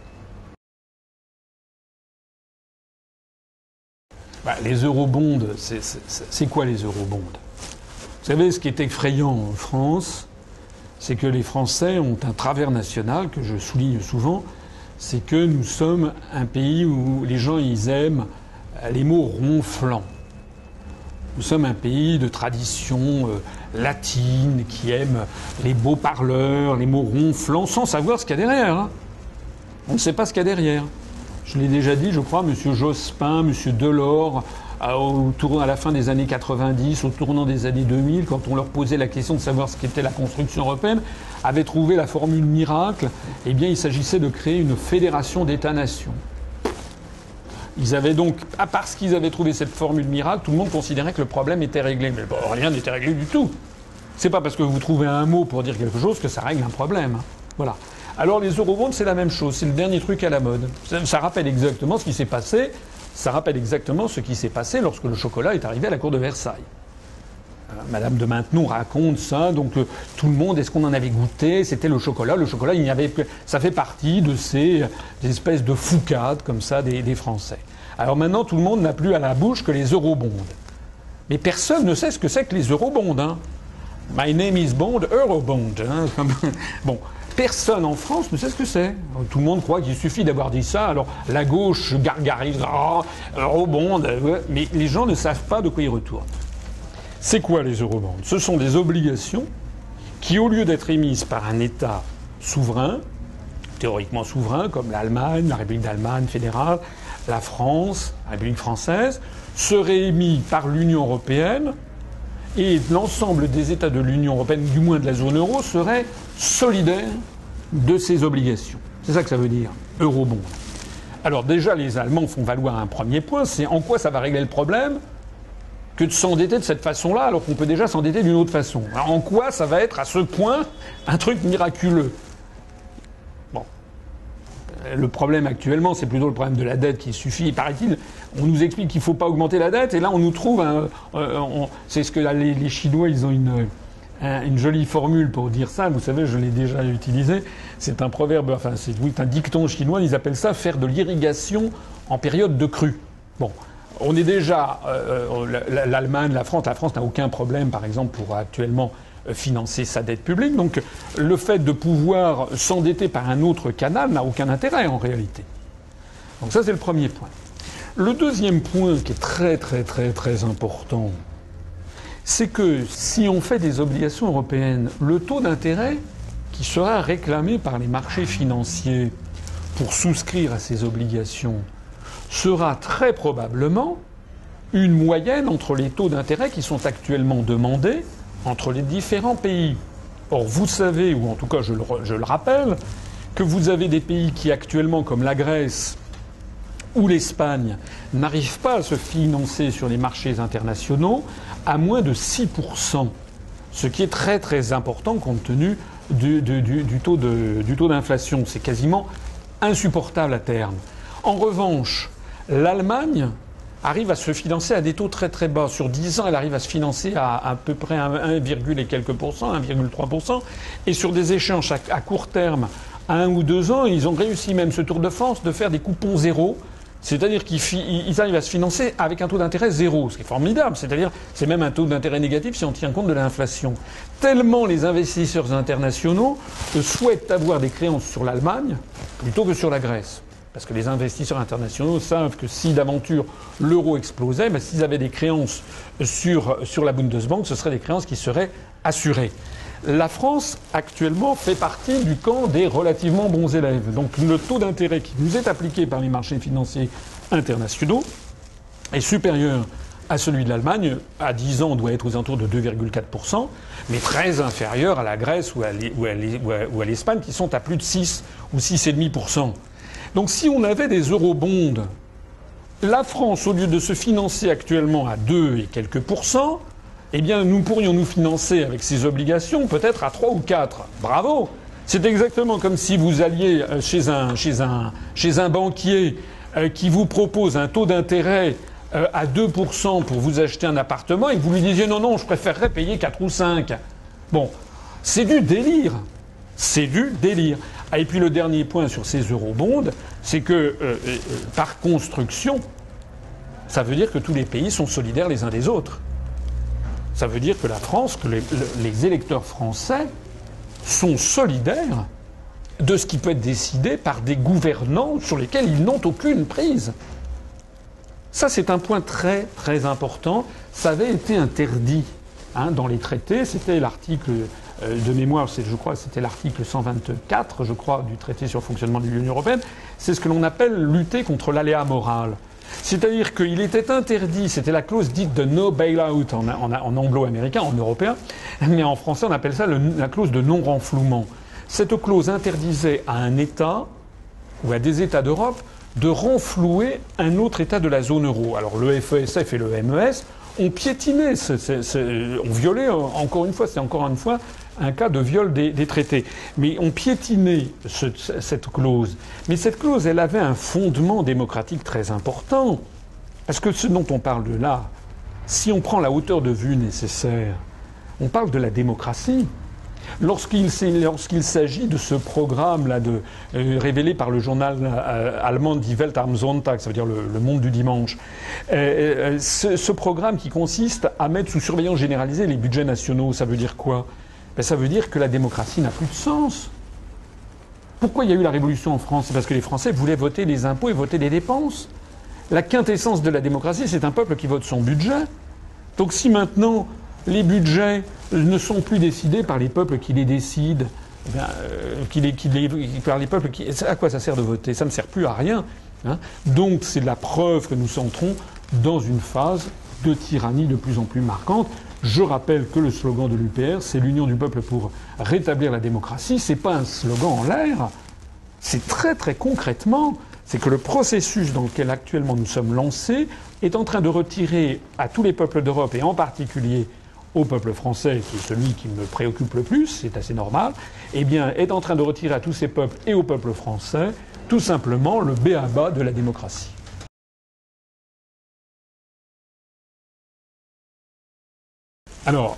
Les eurobonds, c'est quoi les eurobonds ? Vous savez, ce qui est effrayant en France, c'est que les Français ont un travers national que je souligne souvent, c'est que nous sommes un pays où les gens, ils aiment les mots ronflants. Nous sommes un pays de tradition latine qui aime les beaux parleurs, les mots ronflants, sans savoir ce qu'il y a derrière. On ne sait pas ce qu'il y a derrière. Je l'ai déjà dit, je crois, M. Jospin, M. Delors, à la fin des années 90, au tournant des années 2000, quand on leur posait la question de savoir ce qu'était la construction européenne, avaient trouvé la formule miracle. Eh bien, il s'agissait de créer une fédération d'États-nations. Ils avaient donc, parce qu'ils avaient trouvé cette formule miracle, tout le monde considérait que le problème était réglé. Mais bon, rien n'était réglé du tout. C'est pas parce que vous trouvez un mot pour dire quelque chose que ça règle un problème. Voilà. Alors les eurobonds, c'est la même chose, c'est le dernier truc à la mode. Ça rappelle exactement ce qui s'est passé. Ça rappelle exactement ce qui s'est passé lorsque le chocolat est arrivé à la cour de Versailles. Madame de Maintenon raconte ça, donc tout le monde, est-ce qu'on en avait goûté ? C'était le chocolat. Le chocolat, il n'y avait que, ça fait partie de ces espèces de foucades comme ça des Français. Alors maintenant, tout le monde n'a plus à la bouche que les eurobonds. Mais personne ne sait ce que c'est que les eurobonds. My name is Bond, Eurobond. Bon. Personne en France ne sait ce que c'est. Tout le monde croit qu'il suffit d'avoir dit ça. Alors la gauche gargarise, eurobonds, mais les gens ne savent pas de quoi ils retournent. C'est quoi les eurobonds ? Ce sont des obligations qui, au lieu d'être émises par un État souverain, théoriquement souverain, comme l'Allemagne, la République d'Allemagne fédérale, la France, la République française, seraient émises par l'Union européenne. Et l'ensemble des États de l'Union européenne, du moins de la zone euro, seraient solidaires de ces obligations. C'est ça que ça veut dire, eurobond. Alors déjà, les Allemands font valoir un premier point, c'est en quoi ça va régler le problème que de s'endetter de cette façon-là, alors qu'on peut déjà s'endetter d'une autre façon. Alors, en quoi ça va être à ce point un truc miraculeux ? Bon. le problème actuellement, c'est plutôt le problème de la dette qui suffit. Paraît-il, on nous explique qu'il ne faut pas augmenter la dette, et là on nous trouve c'est ce que les Chinois, ils ont une jolie formule pour dire ça. Vous savez, je l'ai déjà utilisé. C'est un proverbe, enfin c'est un dicton chinois. Ils appellent ça faire de l'irrigation en période de crue. Bon. On est déjà l'Allemagne, la France n'a aucun problème, par exemple, pour actuellement financer sa dette publique. Donc, le fait de pouvoir s'endetter par un autre canal n'a aucun intérêt en réalité. Donc ça, c'est le premier point. Le deuxième point, qui est très très très très important, c'est que si on fait des obligations européennes, le taux d'intérêt qui sera réclamé par les marchés financiers pour souscrire à ces obligations sera très probablement une moyenne entre les taux d'intérêt qui sont actuellement demandés entre les différents pays. Or, vous savez, ou en tout cas je le rappelle, que vous avez des pays qui actuellement, comme la Grèce ou l'Espagne, n'arrivent pas à se financer sur les marchés internationaux à moins de 6%, ce qui est très très important compte tenu du taux d'inflation. C'est quasiment insupportable à terme. En revanche, l'Allemagne arrive à se financer à des taux très très bas. Sur 10 ans, elle arrive à se financer à peu près 1, et quelques pourcents, 1,3%. Et sur des échéances à court terme, à 1 ou 2 ans, ils ont réussi même ce tour de force de faire des coupons zéro. C'est-à-dire qu'ils arrivent à se financer avec un taux d'intérêt zéro, ce qui est formidable. C'est-à-dire, c'est même un taux d'intérêt négatif si on tient compte de l'inflation. Tellement les investisseurs internationaux souhaitent avoir des créances sur l'Allemagne plutôt que sur la Grèce. Parce que les investisseurs internationaux savent que si d'aventure l'euro explosait, s'ils avaient des créances sur la Bundesbank, ce seraient des créances qui seraient assurées. La France, actuellement, fait partie du camp des relativement bons élèves. Donc le taux d'intérêt qui nous est appliqué par les marchés financiers internationaux est supérieur à celui de l'Allemagne. À 10 ans, on doit être aux alentours de 2,4%, mais très inférieur à la Grèce ou à l'Espagne, qui sont à plus de 6 ou 6,5%. Donc si on avait des eurobonds, la France, au lieu de se financer actuellement à 2 et quelques pourcents, eh bien nous pourrions nous financer avec ces obligations peut-être à 3 ou 4. Bravo! C'est exactement comme si vous alliez chez un banquier qui vous propose un taux d'intérêt à 2% pour vous acheter un appartement et que vous lui disiez non, je préférerais payer 4 ou 5. Bon, c'est du délire. C'est du délire. Et puis le dernier point sur ces eurobonds, c'est que par construction, ça veut dire que tous les pays sont solidaires les uns des autres. Ça veut dire que la France, que les électeurs français sont solidaires de ce qui peut être décidé par des gouvernants sur lesquels ils n'ont aucune prise. Ça, c'est un point très très important. Ça avait été interdit dans les traités. C'était l'article de mémoire, je crois, c'était l'article 124, je crois, du traité sur le fonctionnement de l'Union européenne. C'est ce que l'on appelle lutter contre l'aléa moral. C'est-à-dire qu'il était interdit, c'était la clause dite de no bailout en anglo-américain, en européen, mais en français on appelle ça la clause de non-renflouement. Cette clause interdisait à un État ou à des États d'Europe de renflouer un autre État de la zone euro. Alors le FESF et le MES ont piétiné, ont violé, encore une fois, c'est encore une fois un cas de viol des traités. Mais ont piétiné cette clause. Mais cette clause, elle avait un fondement démocratique très important. Parce que ce dont on parle de là, si on prend la hauteur de vue nécessaire, on parle de la démocratie. Lorsqu'il s'agit de ce programme-là révélé par le journal allemand Die Welt am Sonntag, ça veut dire le monde du dimanche, ce programme qui consiste à mettre sous surveillance généralisée les budgets nationaux, ça veut dire quoi ? Ça veut dire que la démocratie n'a plus de sens. Pourquoi il y a eu la révolution en France ? C'est parce que les Français voulaient voter les impôts et voter les dépenses. La quintessence de la démocratie, c'est un peuple qui vote son budget. Donc si maintenant les budgets ne sont plus décidés par les peuples qui les décident, par les peuples à quoi ça sert de voter ? Ça ne sert plus à rien. Donc c'est la preuve que nous entrons dans une phase de tyrannie de plus en plus marquante. Je rappelle que le slogan de l'UPR, c'est l'union du peuple pour rétablir la démocratie. C'est pas un slogan en l'air. C'est très très concrètement, c'est que le processus dans lequel actuellement nous sommes lancés est en train de retirer à tous les peuples d'Europe et en particulier au peuple français, qui est celui qui me préoccupe le plus, c'est assez normal, est en train de retirer à tous ces peuples et au peuple français tout simplement le b.a.-ba de la démocratie. Alors,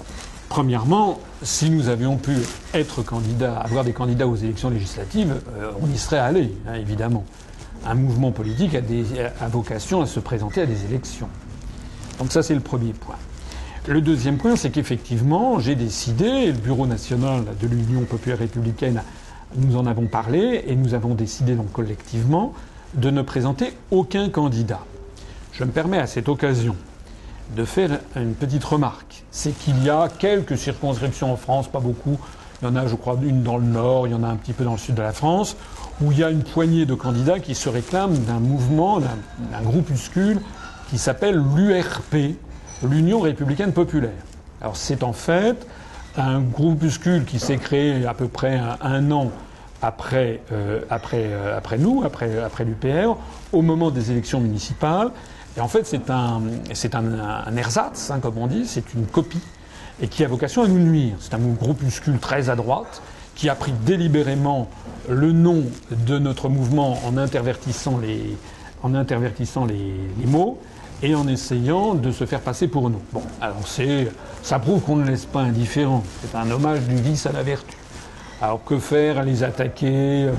premièrement, si nous avions pu être candidats, avoir des candidats aux élections législatives, on y serait allé, hein, évidemment. Un mouvement politique a vocation à se présenter à des élections. Donc ça, c'est le premier point. Le deuxième point, c'est qu'effectivement, j'ai décidé, le Bureau national de l'Union populaire républicaine, nous en avons parlé, et nous avons décidé donc collectivement de ne présenter aucun candidat. Je me permets à cette occasion de faire une petite remarque. C'est qu'il y a quelques circonscriptions en France, pas beaucoup. Il y en a, je crois, une dans le Nord, il y en a un petit peu dans le sud de la France, où il y a une poignée de candidats qui se réclament d'un mouvement, d'un groupuscule qui s'appelle l'URP, l'Union républicaine populaire. Alors c'est en fait un groupuscule qui s'est créé à peu près un an après nous, après l'UPR, au moment des élections municipales. Et en fait, c'est un ersatz, hein, comme on dit, c'est une copie, et qui a vocation à nous nuire. C'est un groupuscule très à droite, qui a pris délibérément le nom de notre mouvement en intervertissant les mots, et en essayant de se faire passer pour nous. Bon, alors ça prouve qu'on ne laisse pas indifférent. C'est un hommage du vice à la vertu. Alors que faire? Les attaquer?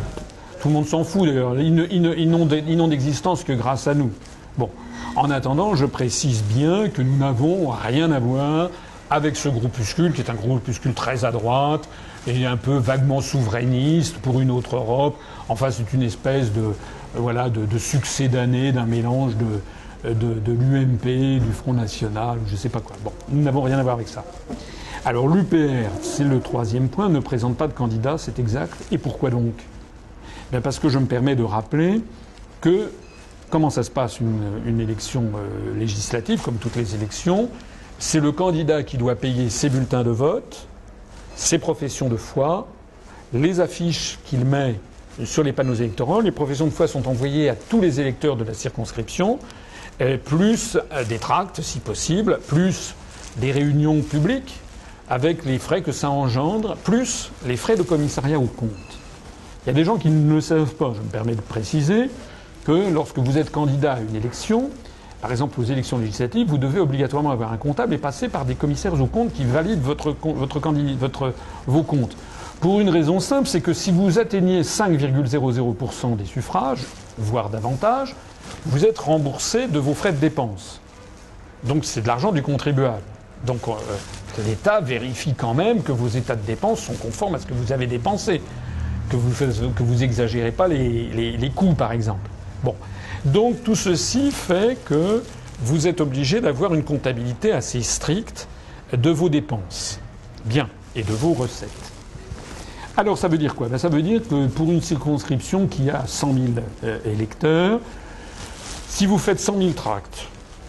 Tout le monde s'en fout d'ailleurs. Ils n'ont d'existence que grâce à nous. Bon. En attendant, je précise bien que nous n'avons rien à voir avec ce groupuscule, qui est un groupuscule très à droite et un peu vaguement souverainiste pour une autre Europe. Enfin, c'est une espèce de succès d'année, d'un mélange de l'UMP, du Front National, je ne sais pas quoi. Bon, nous n'avons rien à voir avec ça. Alors l'UPR, c'est le troisième point, ne présente pas de candidat, c'est exact. Et pourquoi donc? Bien parce que je me permets de rappeler que comment ça se passe une élection législative, comme toutes les élections? C'est le candidat qui doit payer ses bulletins de vote, ses professions de foi, les affiches qu'il met sur les panneaux électoraux. Les professions de foi sont envoyées à tous les électeurs de la circonscription, plus des tracts, si possible, plus des réunions publiques, avec les frais que ça engendre, plus les frais de commissariat aux comptes. Il y a des gens qui ne le savent pas, je me permets de préciser, que lorsque vous êtes candidat à une élection, par exemple aux élections législatives, vous devez obligatoirement avoir un comptable et passer par des commissaires aux comptes qui valident vos comptes. Pour une raison simple, c'est que si vous atteignez 5,00% des suffrages, voire davantage, vous êtes remboursé de vos frais de dépenses. Donc c'est de l'argent du contribuable. Donc l'État vérifie quand même que vos états de dépenses sont conformes à ce que vous avez dépensé, que vous exagérez pas les coûts, par exemple. Bon. Donc tout ceci fait que vous êtes obligé d'avoir une comptabilité assez stricte de vos dépenses. Bien. Et de vos recettes. Alors ça veut dire quoi? Ça veut dire que pour une circonscription qui a 100 000 électeurs, si vous faites 100 000 tracts,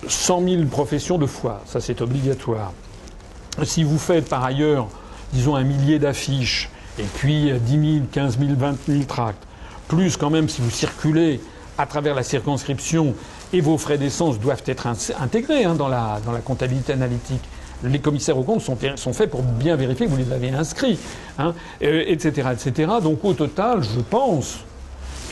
100 000 professions de foi, ça c'est obligatoire. Si vous faites par ailleurs, disons, 1 millier d'affiches, et puis 10 000, 15 000, 20 000 tracts, plus quand même si vous circulez à travers la circonscription et vos frais d'essence doivent être intégrés dans la comptabilité analytique. Les commissaires aux comptes sont faits pour bien vérifier que vous les avez inscrits, etc., etc. Donc au total, je pense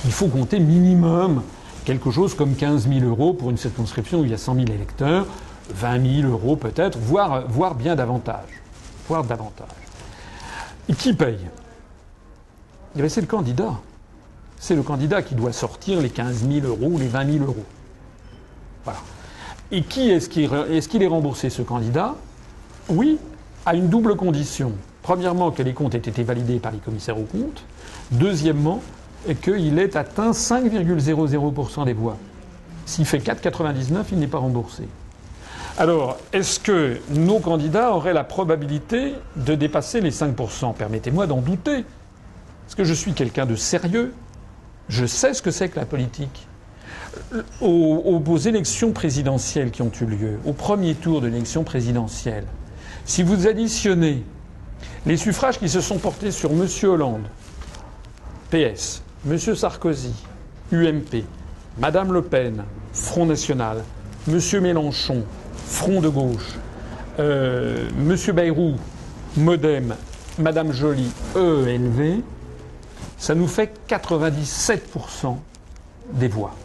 qu'il faut compter minimum quelque chose comme 15 000 euros pour une circonscription où il y a 100 000 électeurs, 20 000 euros peut-être, voire bien davantage. Voire davantage. Et qui paye? C'est le candidat. C'est le candidat qui doit sortir les 15 000 euros ou les 20 000 euros. Voilà. Et qui est-ce qu'il est remboursé, ce candidat? Oui, à une double condition. Premièrement, que les comptes aient été validés par les commissaires aux comptes. Deuxièmement, qu'il ait atteint 5,00% des voix. S'il fait 4,99, il n'est pas remboursé. Alors, est-ce que nos candidats auraient la probabilité de dépasser les 5%? Permettez-moi d'en douter. Parce que je suis quelqu'un de sérieux. Je sais ce que c'est que la politique. Aux élections présidentielles qui ont eu lieu, au premier tour de l'élection présidentielle, si vous additionnez les suffrages qui se sont portés sur M. Hollande, PS, M. Sarkozy, UMP, Mme Le Pen, Front National, M. Mélenchon, Front de gauche, M. Bayrou, Modem, Mme Joly, EELV, ça nous fait 97% des voix.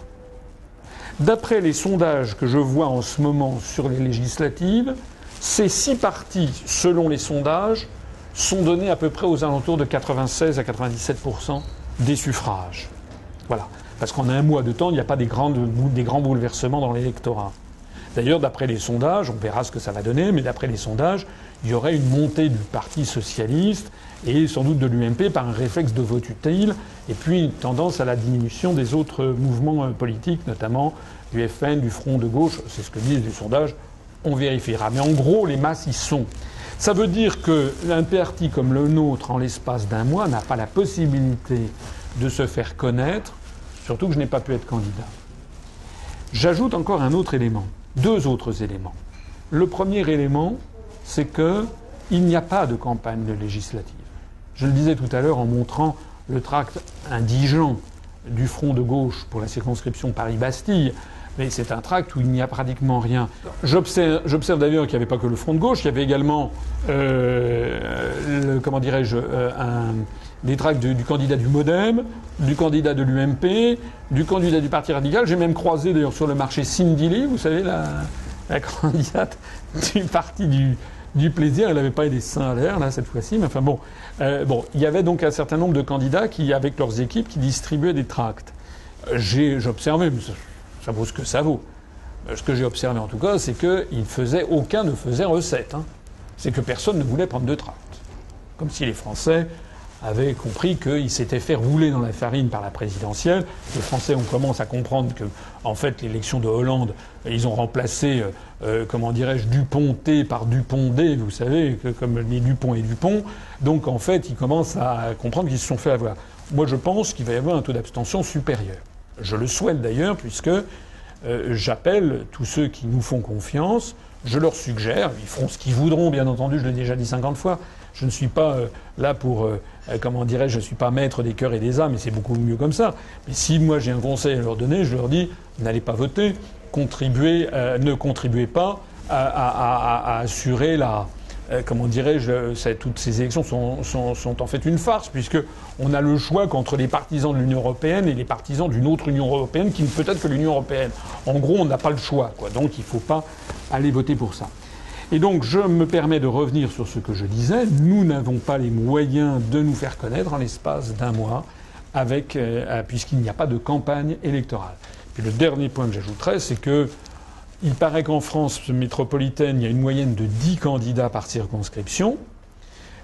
D'après les sondages que je vois en ce moment sur les législatives, ces 6 partis, selon les sondages, sont donnés à peu près aux alentours de 96 à 97% des suffrages. Voilà. Parce qu'en un mois de temps, il n'y a pas des grands bouleversements dans l'électorat. D'ailleurs, d'après les sondages, on verra ce que ça va donner, mais d'après les sondages, il y aurait une montée du Parti socialiste et sans doute de l'UMP par un réflexe de vote utile, et puis une tendance à la diminution des autres mouvements politiques, notamment du FN, du Front de gauche. C'est ce que disent les sondages. On vérifiera. Mais en gros, les masses y sont. Ça veut dire qu'un parti comme le nôtre, en l'espace d'un mois, n'a pas la possibilité de se faire connaître, surtout que je n'ai pas pu être candidat. J'ajoute encore un autre élément, 2 autres éléments. Le premier élément, c'est qu'il n'y a pas de campagne législative. Je le disais tout à l'heure en montrant le tract indigent du Front de gauche pour la circonscription Paris-Bastille. Mais c'est un tract où il n'y a pratiquement rien. J'observe d'ailleurs qu'il n'y avait pas que le Front de gauche, il y avait également, des tracts du candidat du MoDem, du candidat de l'UMP, du candidat du Parti radical. J'ai même croisé d'ailleurs sur le marché Cindy Lee, vous savez, la candidate du Parti du plaisir. Elle n'avait pas des seins à l'air là cette fois-ci, mais enfin bon. Il y avait donc un certain nombre de candidats qui, avec leurs équipes, qui distribuaient des tracts. J'observais. Ça vaut ce que ça vaut. Ce que j'ai observé en tout cas, c'est qu'aucun ne faisait recette. C'est que personne ne voulait prendre de tracts. Comme si les Français avaient compris qu'ils s'étaient fait rouler dans la farine par la présidentielle. Les Français, on commence à comprendre que, en fait, l'élection de Hollande, ils ont remplacé, Dupont-T par Dupont-D, vous savez, comme les Dupont et Dupont. Donc, en fait, ils commencent à comprendre qu'ils se sont fait avoir. Moi, je pense qu'il va y avoir un taux d'abstention supérieur. Je le souhaite d'ailleurs, puisque j'appelle tous ceux qui nous font confiance, je leur suggère, ils feront ce qu'ils voudront, bien entendu, je l'ai déjà dit 50 fois, je ne suis pas là pour, je ne suis pas maître des cœurs et des âmes, et c'est beaucoup mieux comme ça. Mais si moi j'ai un conseil à leur donner, je leur dis, n'allez pas voter, ne contribuez pas à assurer toutes ces élections sont en fait une farce, puisque on a le choix qu'entre les partisans de l'Union européenne et les partisans d'une autre Union européenne qui ne peut être que l'Union européenne. En gros, on n'a pas le choix, quoi. Donc il ne faut pas aller voter pour ça. Et donc je me permets de revenir sur ce que je disais. Nous n'avons pas les moyens de nous faire connaître en l'espace d'un mois puisqu'il n'y a pas de campagne électorale. Et le dernier point que j'ajouterais, c'est que il paraît qu'en France métropolitaine, il y a une moyenne de 10 candidats par circonscription.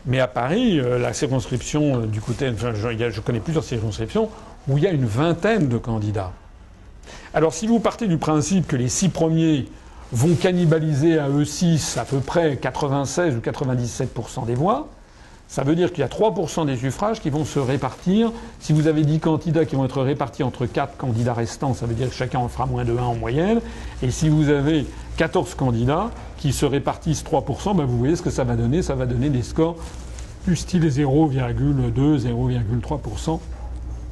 Mais à Paris, la circonscription du côté... je connais plusieurs circonscriptions où il y a une vingtaine de candidats. Alors si vous partez du principe que les 6 premiers vont cannibaliser à eux 6 à peu près 96 ou 97% des voix, ça veut dire qu'il y a 3% des suffrages qui vont se répartir. Si vous avez 10 candidats qui vont être répartis entre 4 candidats restants, ça veut dire que chacun en fera moins de 1 en moyenne. Et si vous avez 14 candidats qui se répartissent 3%, vous voyez ce que ça va donner. Ça va donner des scores du style 0,2, 0,3%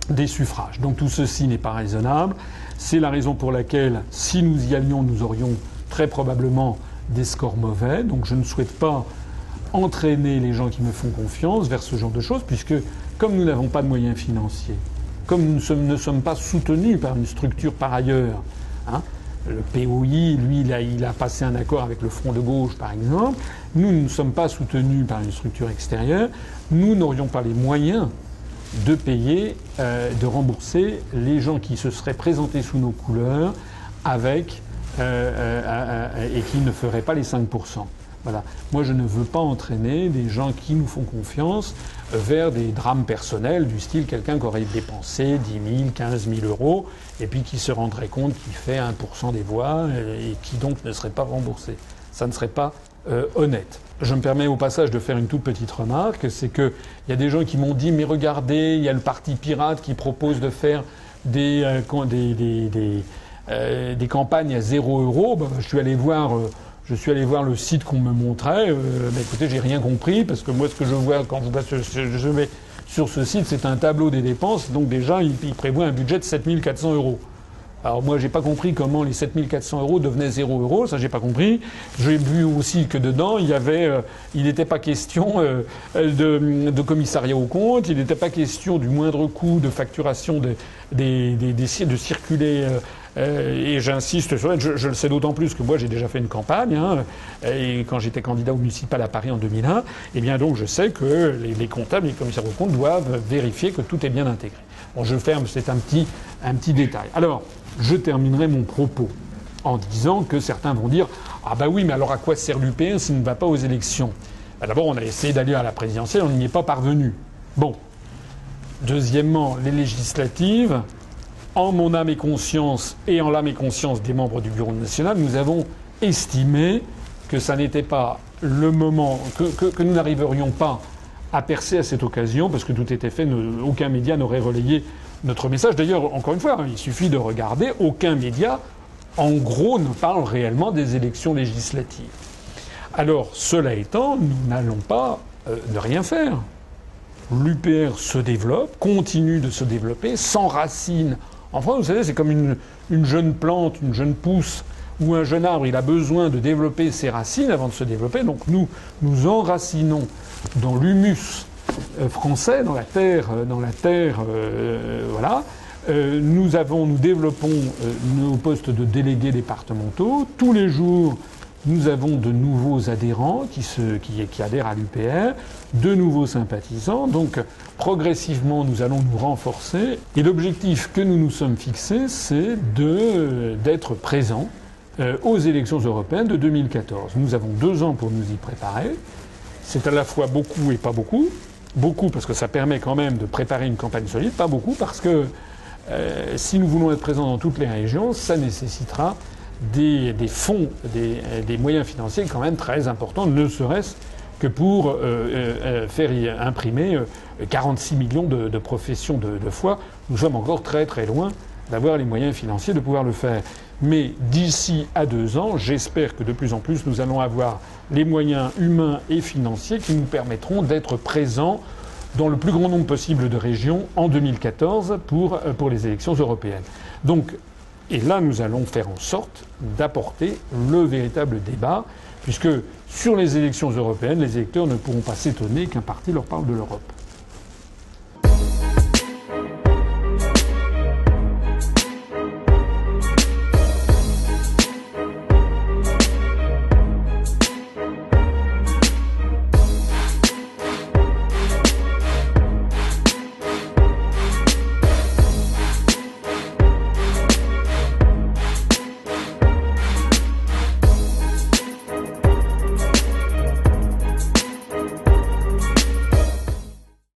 des suffrages. Donc tout ceci n'est pas raisonnable. C'est la raison pour laquelle, si nous y allions, nous aurions très probablement des scores mauvais. Donc je ne souhaite pas entraîner les gens qui me font confiance vers ce genre de choses, puisque comme nous n'avons pas de moyens financiers, comme nous ne sommes pas soutenus par une structure par ailleurs, le POI, lui, il a passé un accord avec le Front de gauche, par exemple, nous ne sommes pas soutenus par une structure extérieure, nous n'aurions pas les moyens de payer, de rembourser les gens qui se seraient présentés sous nos couleurs et qui ne feraient pas les 5%. Voilà. Moi, je ne veux pas entraîner des gens qui nous font confiance vers des drames personnels du style quelqu'un qui aurait dépensé 10 000, 15 000 euros et puis qui se rendrait compte qu'il fait 1% des voix et qui donc ne serait pas remboursé. Ça ne serait pas honnête. Je me permets au passage de faire une toute petite remarque, c'est qu'il y a des gens qui m'ont dit « mais regardez, il y a le Parti pirate qui propose de faire des campagnes à 0 €. » Je suis allé voir le site qu'on me montrait. Écoutez, j'ai rien compris parce que moi, ce que je vois quand je vais sur ce site, c'est un tableau des dépenses. Donc déjà, il prévoit un budget de 7 400 €. Alors moi, j'ai pas compris comment les 7 400 € devenaient 0 €. Ça, j'ai pas compris. J'ai vu aussi que dedans, il n'était pas question de commissariat aux comptes. Il n'était pas question du moindre coût de facturation de circuler. Et j'insiste sur je le sais d'autant plus que moi, j'ai déjà fait une campagne. Et quand j'étais candidat au municipal à Paris en 2001, eh bien donc je sais que les comptables, les commissaires aux comptes doivent vérifier que tout est bien intégré. Bon, je ferme. C'est un petit détail. Alors. Je terminerai mon propos en disant que certains vont dire « Ah bah oui, mais alors à quoi sert l'UPR s'il ne va pas aux élections ?» D'abord, on a essayé d'aller à la présidentielle, on n'y est pas parvenu. Bon. Deuxièmement, les législatives, en mon âme et conscience et en l'âme et conscience des membres du Bureau national, nous avons estimé que ça n'était pas le moment, que nous n'arriverions pas à percer à cette occasion, parce que tout était fait, aucun média n'aurait relayé notre message. D'ailleurs, encore une fois, il suffit de regarder, aucun média, en gros, ne parle réellement des élections législatives. Alors, cela étant, nous n'allons pas ne rien faire. L'UPR se développe, continue de se développer, s'enracine. En France, vous savez, c'est comme une jeune plante, une jeune pousse, ou un jeune arbre, il a besoin de développer ses racines avant de se développer. Donc nous enracinons dans l'humus français, dans la terre, voilà. Nous développons nos postes de délégués départementaux. Tous les jours, nous avons de nouveaux adhérents qui adhèrent à l'UPR, de nouveaux sympathisants. Donc, progressivement, nous allons nous renforcer. Et l'objectif que nous nous sommes fixés, c'est d'être présents aux élections européennes de 2014. Nous avons 2 ans pour nous y préparer. C'est à la fois beaucoup et pas beaucoup. Beaucoup parce que ça permet quand même de préparer une campagne solide, pas beaucoup parce que si nous voulons être présents dans toutes les régions, ça nécessitera des fonds, des moyens financiers quand même très importants, ne serait-ce que pour faire imprimer 46 millions de professions de foi. Nous sommes encore très très loin d'avoir les moyens financiers de pouvoir le faire. Mais d'ici à 2 ans, j'espère que de plus en plus, nous allons avoir les moyens humains et financiers qui nous permettront d'être présents dans le plus grand nombre possible de régions en 2014 pour les élections européennes. Donc, et là, nous allons faire en sorte d'apporter le véritable débat, puisque sur les élections européennes, les électeurs ne pourront pas s'étonner qu'un parti leur parle de l'Europe.